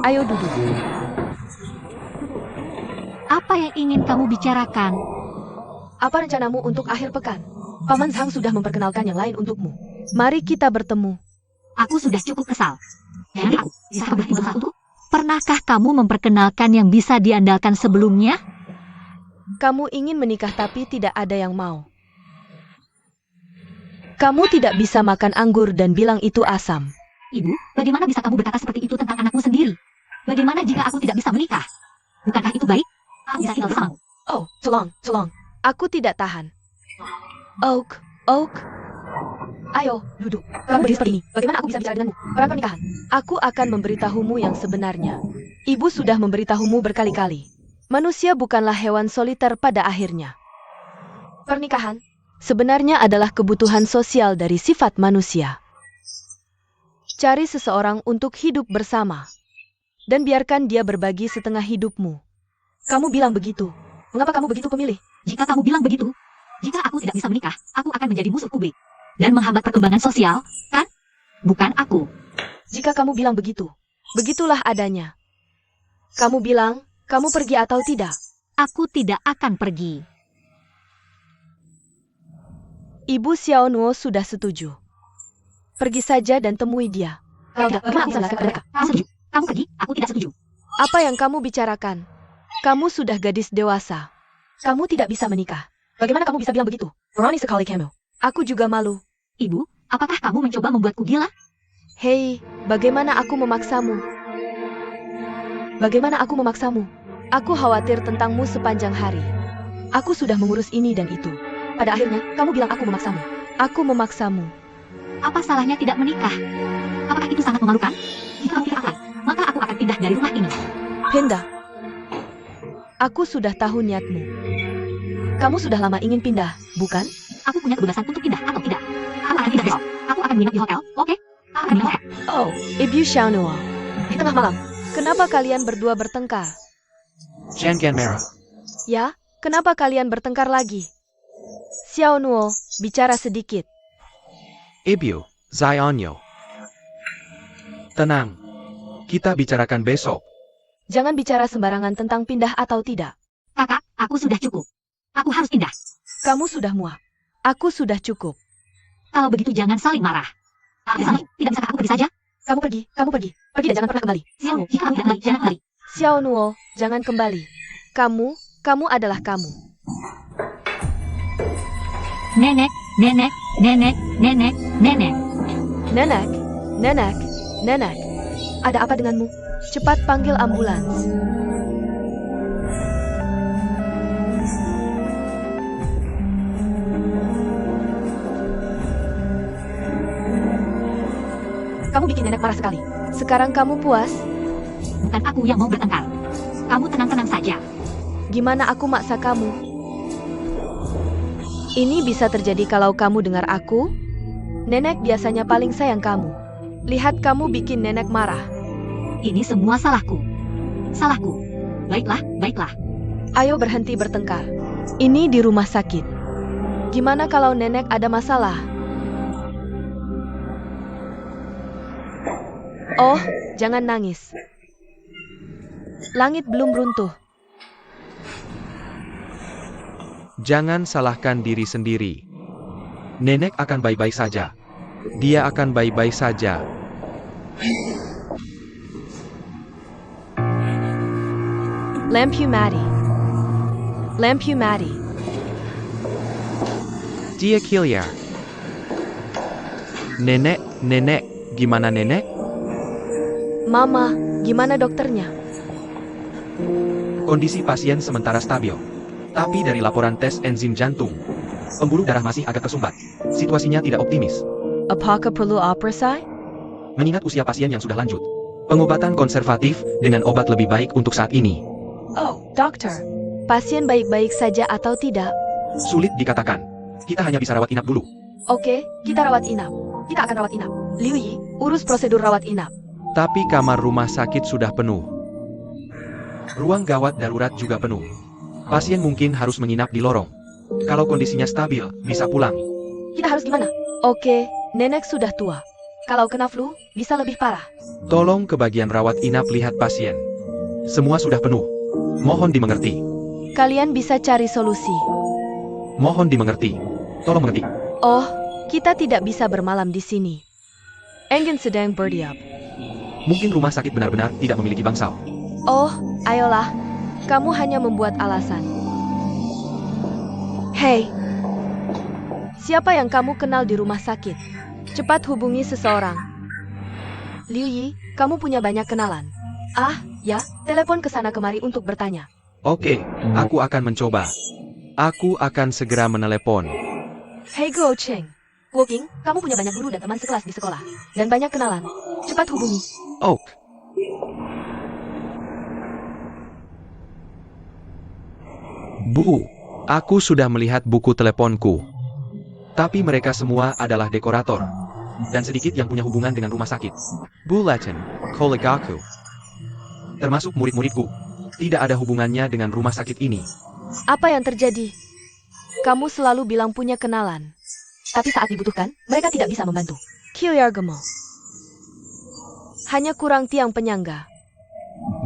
Ayo duduk. Apa yang ingin kamu bicarakan? Apa rencanamu untuk akhir pekan? Paman Zhang sudah memperkenalkan yang lain untukmu. Mari kita bertemu. Aku sudah cukup kesal. Jadi aku, bisa kamu berhenti berusaha untuk? Pernahkah kamu memperkenalkan yang bisa diandalkan sebelumnya? Kamu ingin menikah tapi tidak ada yang mau. Kamu tidak bisa makan anggur dan bilang itu asam. Ibu, bagaimana bisa kamu berkata seperti itu tentang anakmu sendiri? Bagaimana jika aku tidak bisa menikah? Bukankah itu baik? Aku bisa tinggal bersamamu. Oh, tolong. Aku tidak tahan. Oak. Ayo, duduk. Kamu berdiri seperti ini. Bagaimana aku bisa bicara denganmu? Perang pernikahan. Aku akan memberitahumu yang sebenarnya. Ibu sudah memberitahumu berkali-kali. Manusia bukanlah hewan soliter pada akhirnya. Pernikahan sebenarnya adalah kebutuhan sosial dari sifat manusia. Cari seseorang untuk hidup bersama. Dan biarkan dia berbagi setengah hidupmu. Kamu bilang begitu. Mengapa kamu begitu pemilih? Jika kamu bilang begitu, jika aku tidak bisa menikah, aku akan menjadi musuh publik. Dan menghambat perkembangan sosial, kan? Bukan aku. Jika kamu bilang begitu, begitulah adanya. Kamu bilang, kamu pergi atau tidak? Aku tidak akan pergi. Ibu Xiao Nuo sudah setuju. Pergi saja dan temui dia. Kalau tidak, bagaimana aku bisa menjelaskan kepada mereka? Kamu setuju? Kamu pergi, aku tidak setuju. Apa yang kamu bicarakan? Kamu sudah gadis dewasa. Kamu tidak bisa menikah. Bagaimana kamu bisa bilang begitu? Berani sekali kamu. Aku juga malu. Ibu, apakah kamu mencoba membuatku gila? Hei, bagaimana aku memaksamu? Bagaimana aku memaksamu? Aku khawatir tentangmu sepanjang hari. Aku sudah mengurus ini dan itu. Pada akhirnya, kamu bilang aku memaksamu. Aku memaksamu. Apa salahnya tidak menikah? Apakah itu sangat memalukan? Jika kamu tidak akan, maka aku akan pindah dari rumah ini. Pindah. Aku sudah tahu niatmu. Kamu sudah lama ingin pindah, bukan? Aku punya kebebasan untuk pindah atau tidak. Aku akan pindah besok. Aku akan menginap di hotel, oke? Aku akan menginap. Oh, Ibu Xiao Nuo. Di tengah malam, kenapa kalian berdua bertengkar? Shangan merah. Ya, kenapa kalian bertengkar lagi? Xiao Nuo, bicara sedikit. Ibu, Zionyo. Tenang. Kita bicarakan besok. Jangan bicara sembarangan tentang pindah atau tidak. Kakak, aku sudah cukup. Aku harus pindah. Kamu sudah muak. Aku sudah cukup. Kalau begitu jangan saling marah. Tidak bisakah aku pergi saja? Kamu pergi. Pergi dan jangan pernah kembali. Xiao, jika kamu tidak kembali, jangan kembali. Xiao Nuo, jangan kembali. Kamu adalah kamu. Nenek. Nenek, nenek, nenek. Ada apa denganmu? Cepat panggil ambulans. Kamu bikin nenek marah sekali. Sekarang kamu puas? Bukan aku yang mau bertengkar. Kamu tenang-tenang saja. Gimana aku maksa kamu? Ini bisa terjadi kalau kamu dengar aku. Nenek biasanya paling sayang kamu. Lihat kamu bikin nenek marah. Ini semua salahku. Salahku. Baiklah, baiklah. Ayo berhenti bertengkar. Ini di rumah sakit. Gimana kalau nenek ada masalah? Oh, jangan nangis. Langit belum runtuh. Jangan salahkan diri sendiri. Nenek akan baik-baik saja. Dia akan baik-baik saja. Lampu mati. Lampu mati. Dia Kiliar. Nenek, nenek, gimana nenek? Mama, gimana dokternya? Kondisi pasien sementara stabil. Tapi dari laporan tes enzim jantung, pembuluh darah masih agak tersumbat. Situasinya tidak optimis. Apakah perlu operasi? Mengingat usia pasien yang sudah lanjut, pengobatan konservatif dengan obat lebih baik untuk saat ini. Oh, dokter. Pasien baik-baik saja atau tidak? Sulit dikatakan. Kita hanya bisa rawat inap dulu. Oke, kita rawat inap. Kita akan rawat inap. Liu Yi, urus prosedur rawat inap. Tapi kamar rumah sakit sudah penuh. Ruang gawat darurat juga penuh. Pasien mungkin harus menginap di lorong. Kalau kondisinya stabil, bisa pulang. Kita harus gimana? Oke, nenek sudah tua. Kalau kena flu, bisa lebih parah. Tolong ke bagian rawat inap lihat pasien. Semua sudah penuh. Mohon dimengerti. Kalian bisa cari solusi. Mohon dimengerti. Tolong mengerti. Oh, kita tidak bisa bermalam di sini. Engine sedang berdiam. Mungkin rumah sakit benar-benar tidak memiliki bangsal. Oh, ayolah. Kamu hanya membuat alasan. Hei, siapa yang kamu kenal di rumah sakit? Cepat hubungi seseorang. Liu Yi, kamu punya banyak kenalan. Ah, ya, telepon ke sana kemari untuk bertanya. Oke, aku akan mencoba. Aku akan segera menelepon. Hei Guo Cheng. Guo Qing, kamu punya banyak guru dan teman sekelas di sekolah. Dan banyak kenalan. Cepat hubungi. Oak. Bu, aku sudah melihat buku teleponku. Tapi mereka semua adalah dekorator. Dan sedikit yang punya hubungan dengan rumah sakit. Bulletin. Kolegaku. Termasuk murid-muridku. Tidak ada hubungannya dengan rumah sakit ini. Apa yang terjadi? Kamu selalu bilang punya kenalan. Tapi saat dibutuhkan, mereka tidak bisa membantu. Kiliar Gemo. Hanya kurang tiang penyangga.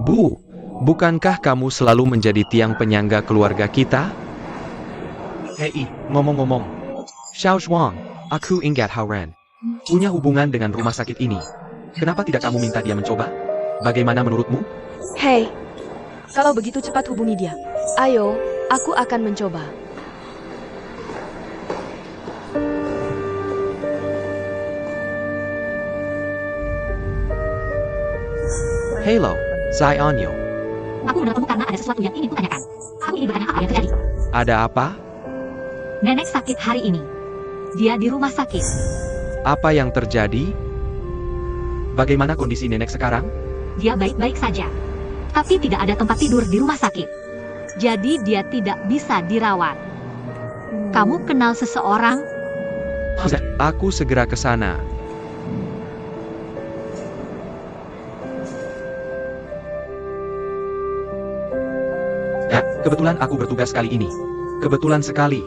Bu, bukankah kamu selalu menjadi tiang penyangga keluarga kita? Hei, ngomong-ngomong. Xiao Zhuang. Aku ingat Hauran. Punya hubungan dengan rumah sakit ini. Kenapa tidak kamu minta dia mencoba? Bagaimana menurutmu? Hei, kalau begitu cepat hubungi dia. Ayo, aku akan mencoba. Halo. Zionyo. Aku menelponmu karena ada sesuatu yang ingin kutanyakan. Aku ingin bertanya apa yang terjadi. Ada apa? Nenek sakit hari ini. Dia di rumah sakit. Apa yang terjadi? Bagaimana kondisi nenek sekarang? Dia baik-baik saja. Tapi tidak ada tempat tidur di rumah sakit. Jadi dia tidak bisa dirawat. Kamu kenal seseorang? Aku segera ke sana. Ya, kebetulan aku bertugas kali ini. Kebetulan sekali.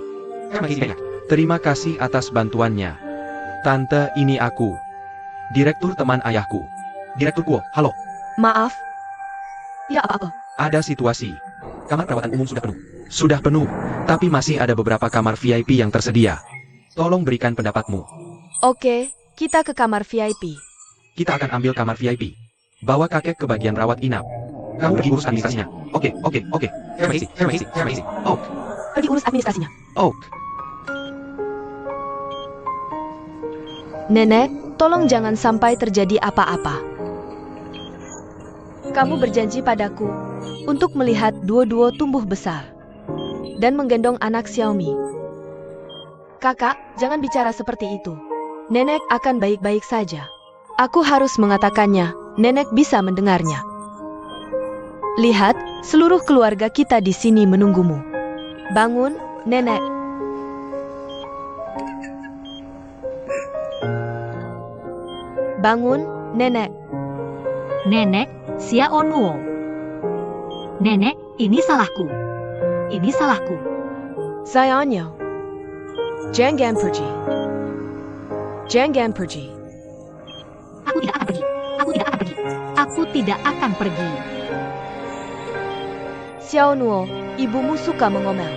Terima kasih atas bantuannya. Tante, ini aku. Direktur teman ayahku. Direktur Guo, halo. Maaf. Tidak apa-apa. Ada situasi. Kamar perawatan umum sudah penuh. Sudah penuh, tapi masih ada beberapa kamar VIP yang tersedia. Tolong berikan pendapatmu. Oke, kita ke kamar VIP. Kita akan ambil kamar VIP. Bawa kakek ke bagian rawat inap. Kamu pergi urus administrasinya. Oke. Permisi. Oak. Pergi urus administrasinya. Oak. Nenek, Tolong jangan sampai terjadi apa-apa. Kamu berjanji padaku untuk melihat Duo-Duo tumbuh besar dan menggendong anak Xiaomi. Kakak, jangan bicara seperti itu. Nenek akan baik-baik saja. Aku harus mengatakannya, nenek bisa mendengarnya. Lihat, seluruh keluarga kita di sini menunggumu. Bangun, nenek. Bangun, nenek. Nenek, Xiao Nuo. Nenek, ini salahku. Ini salahku. Sayangnya. Jangan pergi. Jangan pergi. Aku tidak akan pergi. Aku tidak akan pergi. Aku tidak akan pergi. Xiao Nuo, ibumu suka mengomel.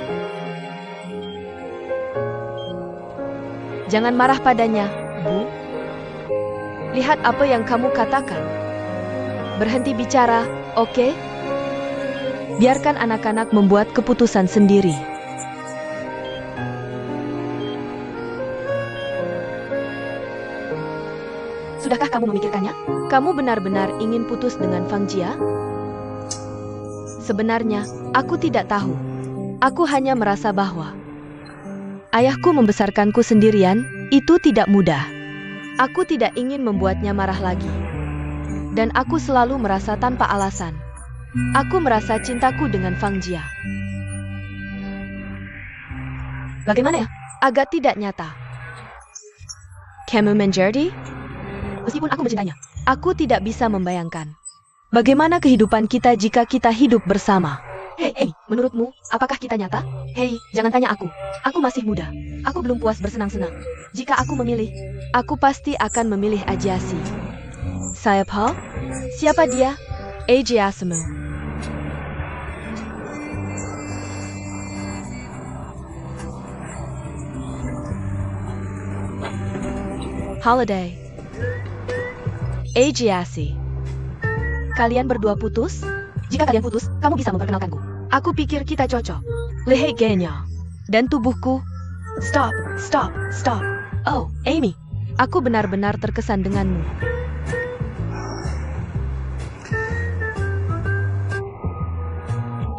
Jangan marah padanya, Bu. Lihat apa yang kamu katakan. Berhenti bicara, oke? Biarkan anak-anak membuat keputusan sendiri. Sudahkah kamu memikirkannya? Kamu benar-benar ingin putus dengan Fang Jia? Sebenarnya, aku tidak tahu. Aku hanya merasa bahwa ayahku membesarkanku sendirian, itu tidak mudah. Aku tidak ingin membuatnya marah lagi. Dan aku selalu merasa tanpa alasan. Aku merasa cintaku dengan Fang Jia. Bagaimana ya? Agak tidak nyata. Kamu menjadi? Meskipun aku mencintainya, aku tidak bisa membayangkan. Bagaimana kehidupan kita jika kita hidup bersama? Hei, menurutmu, apakah kita nyata? Hei, jangan tanya aku. Aku masih muda. Aku belum puas bersenang-senang. Jika aku memilih, aku pasti akan memilih Ajiasi. Siapa? Siapa dia? Ajiasimu. Holiday. Ajiasi. Kalian berdua putus? Jika kalian putus, kamu bisa memperkenalkanku. Aku pikir kita cocok. Lihat gayanya. Dan tubuhku. Stop, stop, stop. Oh, Amy. Aku benar-benar terkesan denganmu.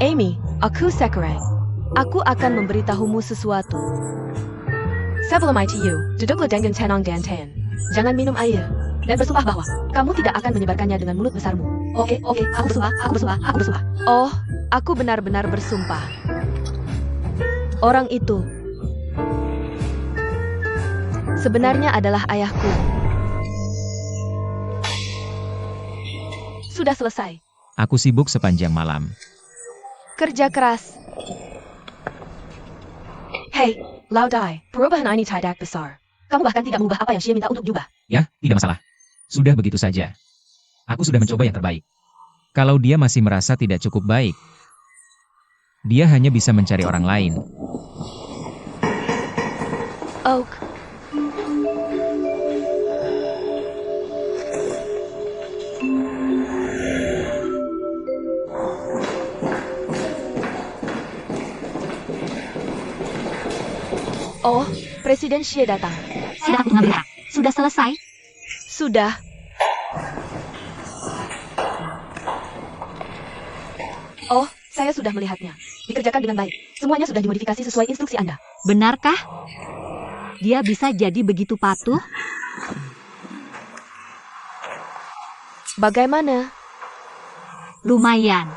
Amy, aku Sakurai. Aku akan memberitahumu sesuatu. Sebelum itu, duduklah dengan tenang dan ten. Jangan minum air. Dan bersumpah bahwa kamu tidak akan menyebarkannya dengan mulut besarmu. Oke, aku bersumpah. Oh, aku benar-benar bersumpah. Orang itu sebenarnya adalah ayahku. Sudah selesai. Aku sibuk sepanjang malam. Kerja keras. Hei, Laodai, perubahan ini tidak besar. Kamu bahkan tidak mengubah apa yang Xie minta untuk diubah. Ya, tidak masalah. Sudah begitu saja. Aku sudah mencoba yang terbaik. Kalau dia masih merasa tidak cukup baik, dia hanya bisa mencari orang lain. Oak. Oh, Presiden Xie datang. Silakan untuk mengambil hak. Sudah selesai? Sudah. Oh, saya sudah melihatnya. Dikerjakan dengan baik. Semuanya sudah dimodifikasi sesuai instruksi Anda. Benarkah? Dia bisa jadi begitu patuh? Bagaimana? Lumayan.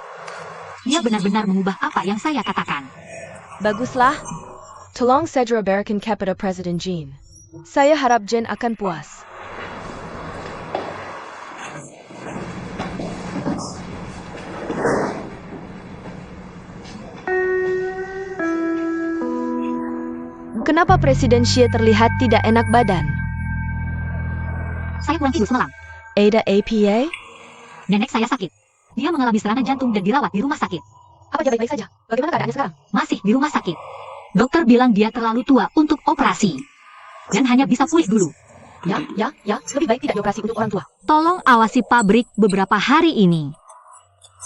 Dia benar-benar mengubah apa yang saya katakan. Baguslah. Tolong segera berikan kepada Presiden Jin. Saya harap Jin akan puas. Kenapa Presiden Xie terlihat tidak enak badan? Saya pulang tidur semalam. Ada APA? Nenek saya sakit. Dia mengalami serangan jantung dan dirawat di rumah sakit. Apa dia baik-baik saja? Bagaimana keadaannya sekarang? Masih di rumah sakit. Dokter bilang dia terlalu tua untuk operasi. Dan hanya bisa pulih dulu. Ya. Lebih baik tidak dioperasi untuk orang tua. Tolong awasi pabrik beberapa hari ini.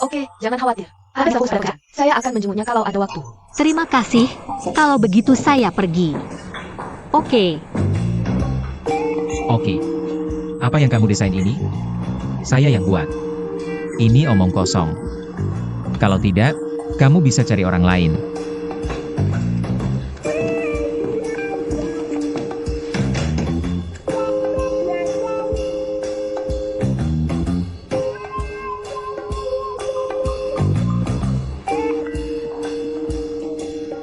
Oke, jangan khawatir. Habis aku sudah pekerjaan. Saya akan menjenguknya kalau ada waktu. Terima kasih. Kalau begitu saya pergi. Oke. Oke. Apa yang kamu desain ini? Saya yang buat. Ini omong kosong. Kalau tidak, kamu bisa cari orang lain.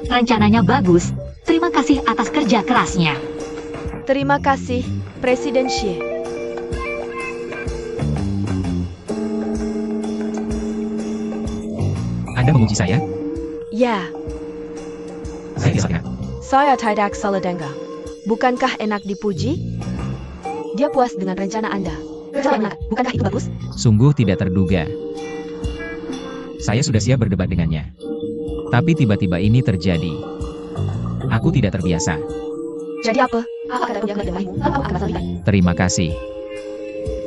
Rencananya bagus. Terima kasih atas kerja kerasnya. Terima kasih, Presiden Xie. Anda memuji saya? Ya, Saya tidak salah. saya tidak salah dengar. Bukankah enak dipuji? Dia puas dengan rencana Anda. Rencana yang enak, bukankah itu bagus? Sungguh tidak terduga. Saya sudah siap berdebat dengannya. Tapi tiba-tiba ini terjadi. Aku tidak terbiasa. Jadi apa? Apa kata yang denganmu? Apa akan masalah? Terima kasih.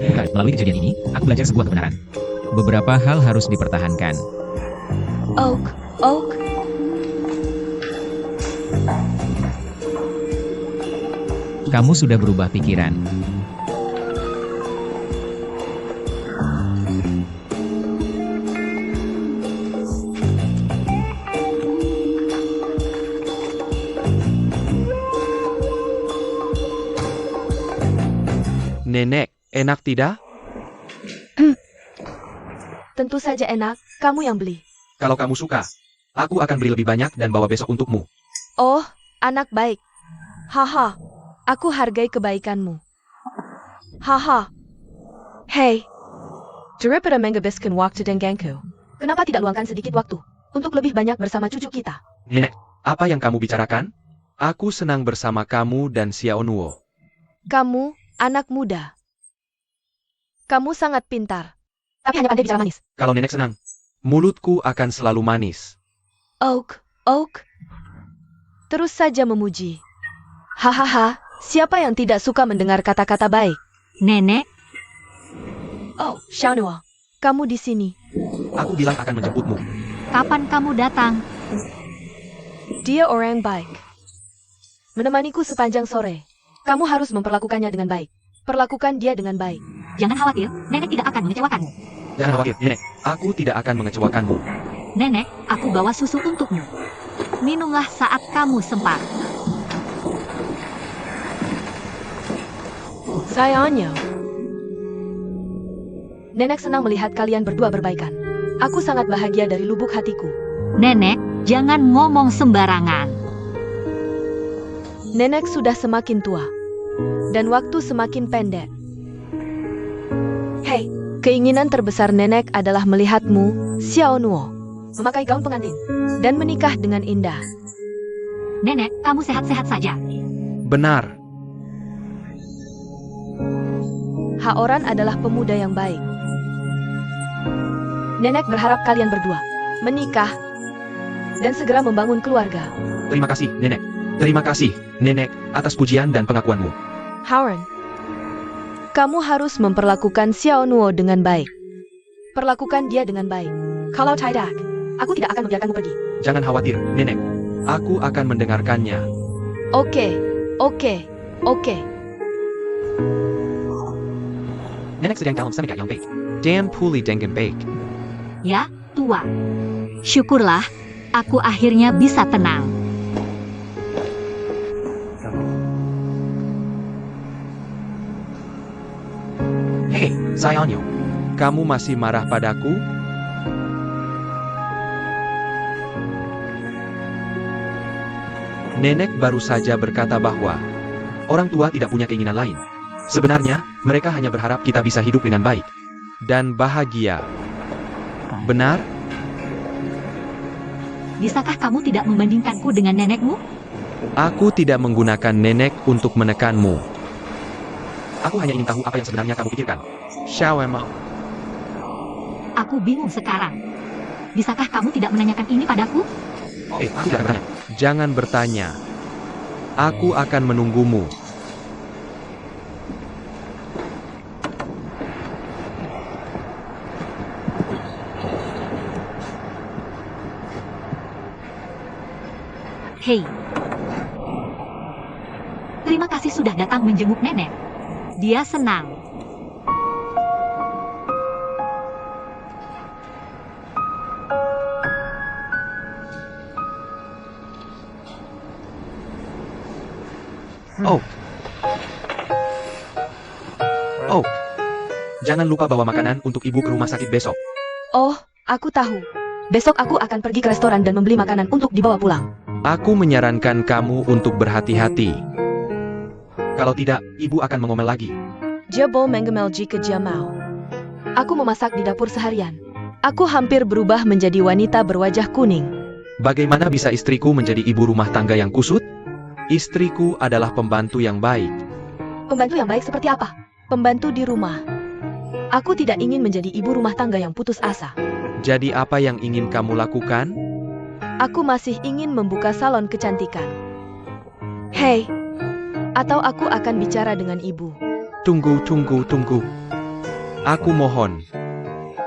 Bukan, melalui kejadian ini, aku belajar sebuah kebenaran. Beberapa hal harus dipertahankan. Oak. Kamu sudah berubah pikiran. Nenek, enak tidak? Tentu saja enak, kamu yang beli. Kalau kamu suka, aku akan beli lebih banyak dan bawa besok untukmu. Oh, anak baik. Haha, aku hargai kebaikanmu. Haha. Hey, daripada menghabiskan waktu denganku, kenapa tidak luangkan sedikit waktu untuk lebih banyak bersama cucu kita? Nenek, apa yang kamu bicarakan? Aku senang bersama kamu dan Xiao Nuo. Kamu, anak muda. Kamu sangat pintar. Tapi hanya pandai bicara manis. Kalau nenek senang, mulutku akan selalu manis. Oak. Terus saja memuji. Hahaha, siapa yang tidak suka mendengar kata-kata baik? Nenek, Oh, Xiao Nuo, kamu di sini. Aku bilang akan menjemputmu. kapan kamu datang? Dia orang baik. Menemaniku sepanjang sore. Kamu harus memperlakukannya dengan baik. Perlakukan dia dengan baik. Jangan khawatir, nenek tidak akan mengecewakanmu. Jangan khawatir, nenek. Aku tidak akan mengecewakanmu. Nenek, aku bawa susu untukmu. Minumlah saat kamu sempat. Sayangnya. Nenek senang melihat kalian berdua berbaikan. Aku sangat bahagia dari lubuk hatiku. Nenek, jangan ngomong sembarangan. Nenek sudah semakin tua. Dan waktu semakin pendek. Hei, keinginan terbesar nenek adalah melihatmu, Xiao Nuo, memakai gaun pengantin dan menikah dengan indah. Nenek, kamu sehat-sehat saja. Benar. Haoran adalah pemuda yang baik. Nenek berharap kalian berdua menikah dan segera membangun keluarga. Terima kasih, nenek. Terima kasih, nenek, atas pujian dan pengakuanmu. Haoran, kamu harus memperlakukan Xiao Nuo dengan baik. Perlakukan dia dengan baik. Kalau tidak, aku tidak akan membiarkanmu pergi. Jangan khawatir, nenek. Aku akan mendengarkannya. Oke. Nenek sedang dalam senegal yang baik. Damn puli dengan baik. Ya, tua. Syukurlah, aku akhirnya bisa tenang. Hei, sayangnya. Kamu masih marah padaku? Nenek baru saja berkata bahwa orang tua tidak punya keinginan lain. Sebenarnya, mereka hanya berharap kita bisa hidup dengan baik dan bahagia. Benar? Bisakah kamu tidak membandingkanku dengan nenekmu? Aku tidak menggunakan nenek untuk menekanmu. Aku hanya ingin tahu apa yang sebenarnya kamu pikirkan. Xiao Emma. Aku bingung sekarang. Bisakah kamu tidak menanyakan ini padaku? Aku tidak akan bertanya. Jangan bertanya. Aku akan menunggumu. Hei. Terima kasih sudah datang menjenguk nenek. Dia senang. Oh. Oh. Jangan lupa bawa makanan untuk ibu ke rumah sakit besok. Oh, aku tahu. Besok aku akan pergi ke restoran dan membeli makanan untuk dibawa pulang. Aku menyarankan kamu untuk berhati-hati. Kalau tidak, ibu akan mengomel lagi. Jebo mengemel jika dia mau. Aku memasak di dapur seharian. Aku hampir berubah menjadi wanita berwajah kuning. Bagaimana bisa istriku menjadi ibu rumah tangga yang kusut? Istriku adalah pembantu yang baik. Pembantu yang baik seperti apa? Pembantu di rumah. Aku tidak ingin menjadi ibu rumah tangga yang putus asa. Jadi apa yang ingin kamu lakukan? Aku masih ingin membuka salon kecantikan. Hei, atau aku akan bicara dengan ibu. Tunggu. Aku mohon.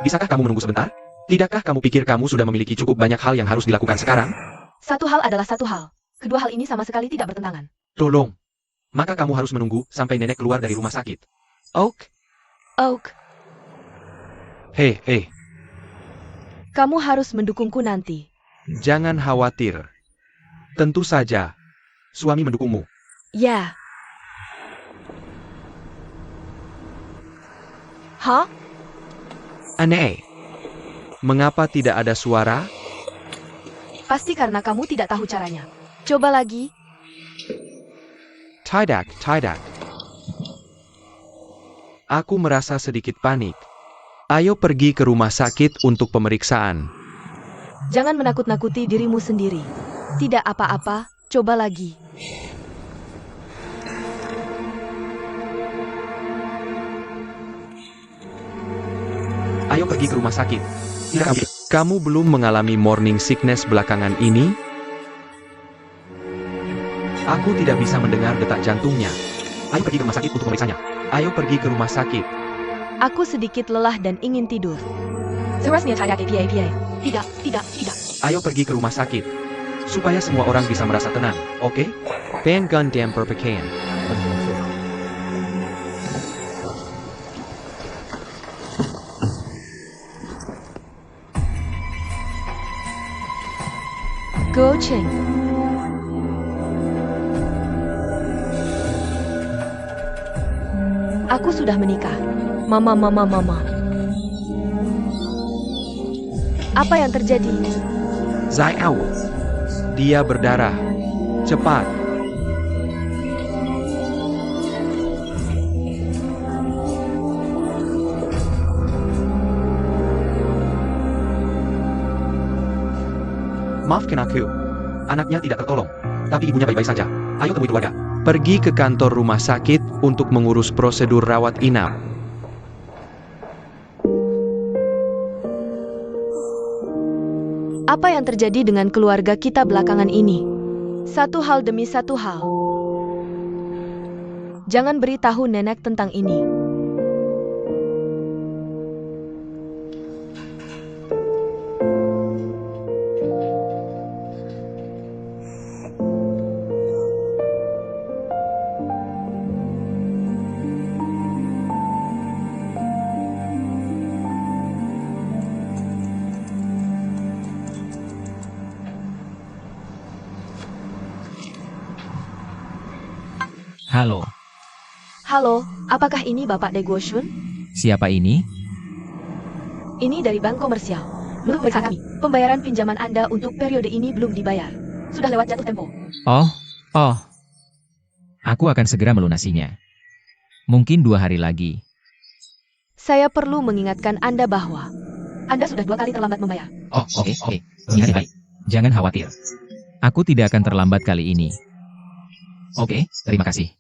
Bisakah kamu menunggu sebentar? Tidakkah kamu pikir kamu sudah memiliki cukup banyak hal yang harus dilakukan sekarang? Satu hal adalah satu hal. Kedua hal ini sama sekali tidak bertentangan. Tolong. Maka kamu harus menunggu sampai nenek keluar dari rumah sakit. Oak? Hei. Kamu harus mendukungku nanti. Jangan khawatir. Tentu saja. Suami mendukungmu. Ya. Hah? Aneh. Mengapa tidak ada suara? Pasti karena kamu tidak tahu caranya. Coba lagi. Tidak. Aku merasa sedikit panik. Ayo pergi ke rumah sakit untuk pemeriksaan. Jangan menakut-nakuti dirimu sendiri. Tidak apa-apa, coba lagi. Ayo pergi ke rumah sakit. Kamu belum mengalami morning sickness belakangan ini? Aku tidak bisa mendengar detak jantungnya. Ayo pergi ke rumah sakit untuk memeriksanya. Ayo pergi ke rumah sakit. Aku sedikit lelah dan ingin tidur. Tidak. Ayo pergi ke rumah sakit. Supaya semua orang bisa merasa tenang, oke? Ban Gundam berpakaian. Go Cheng. Aku sudah menikah. Mama. Apa yang terjadi? Zaiao. Dia berdarah. Cepat. Maafkan aku. Anaknya tidak tertolong. Tapi ibunya baik-baik saja. Ayo temui keluarga. Pergi ke kantor rumah sakit untuk mengurus prosedur rawat inap. Apa yang terjadi dengan keluarga kita belakangan ini? Satu hal demi satu hal. Jangan beritahu nenek tentang ini. Halo, apakah ini Bapak De Guoshun? Siapa ini? Ini dari bank komersial. Menurut periksa kami, pembayaran pinjaman Anda untuk periode ini belum dibayar. Sudah lewat jatuh tempo. Oh. Aku akan segera melunasinya. Mungkin 2 hari lagi. Saya perlu mengingatkan Anda bahwa Anda sudah 2 kali terlambat membayar. Oke. Ini baik. Jangan khawatir. Aku tidak akan terlambat kali ini. Oke, terima kasih.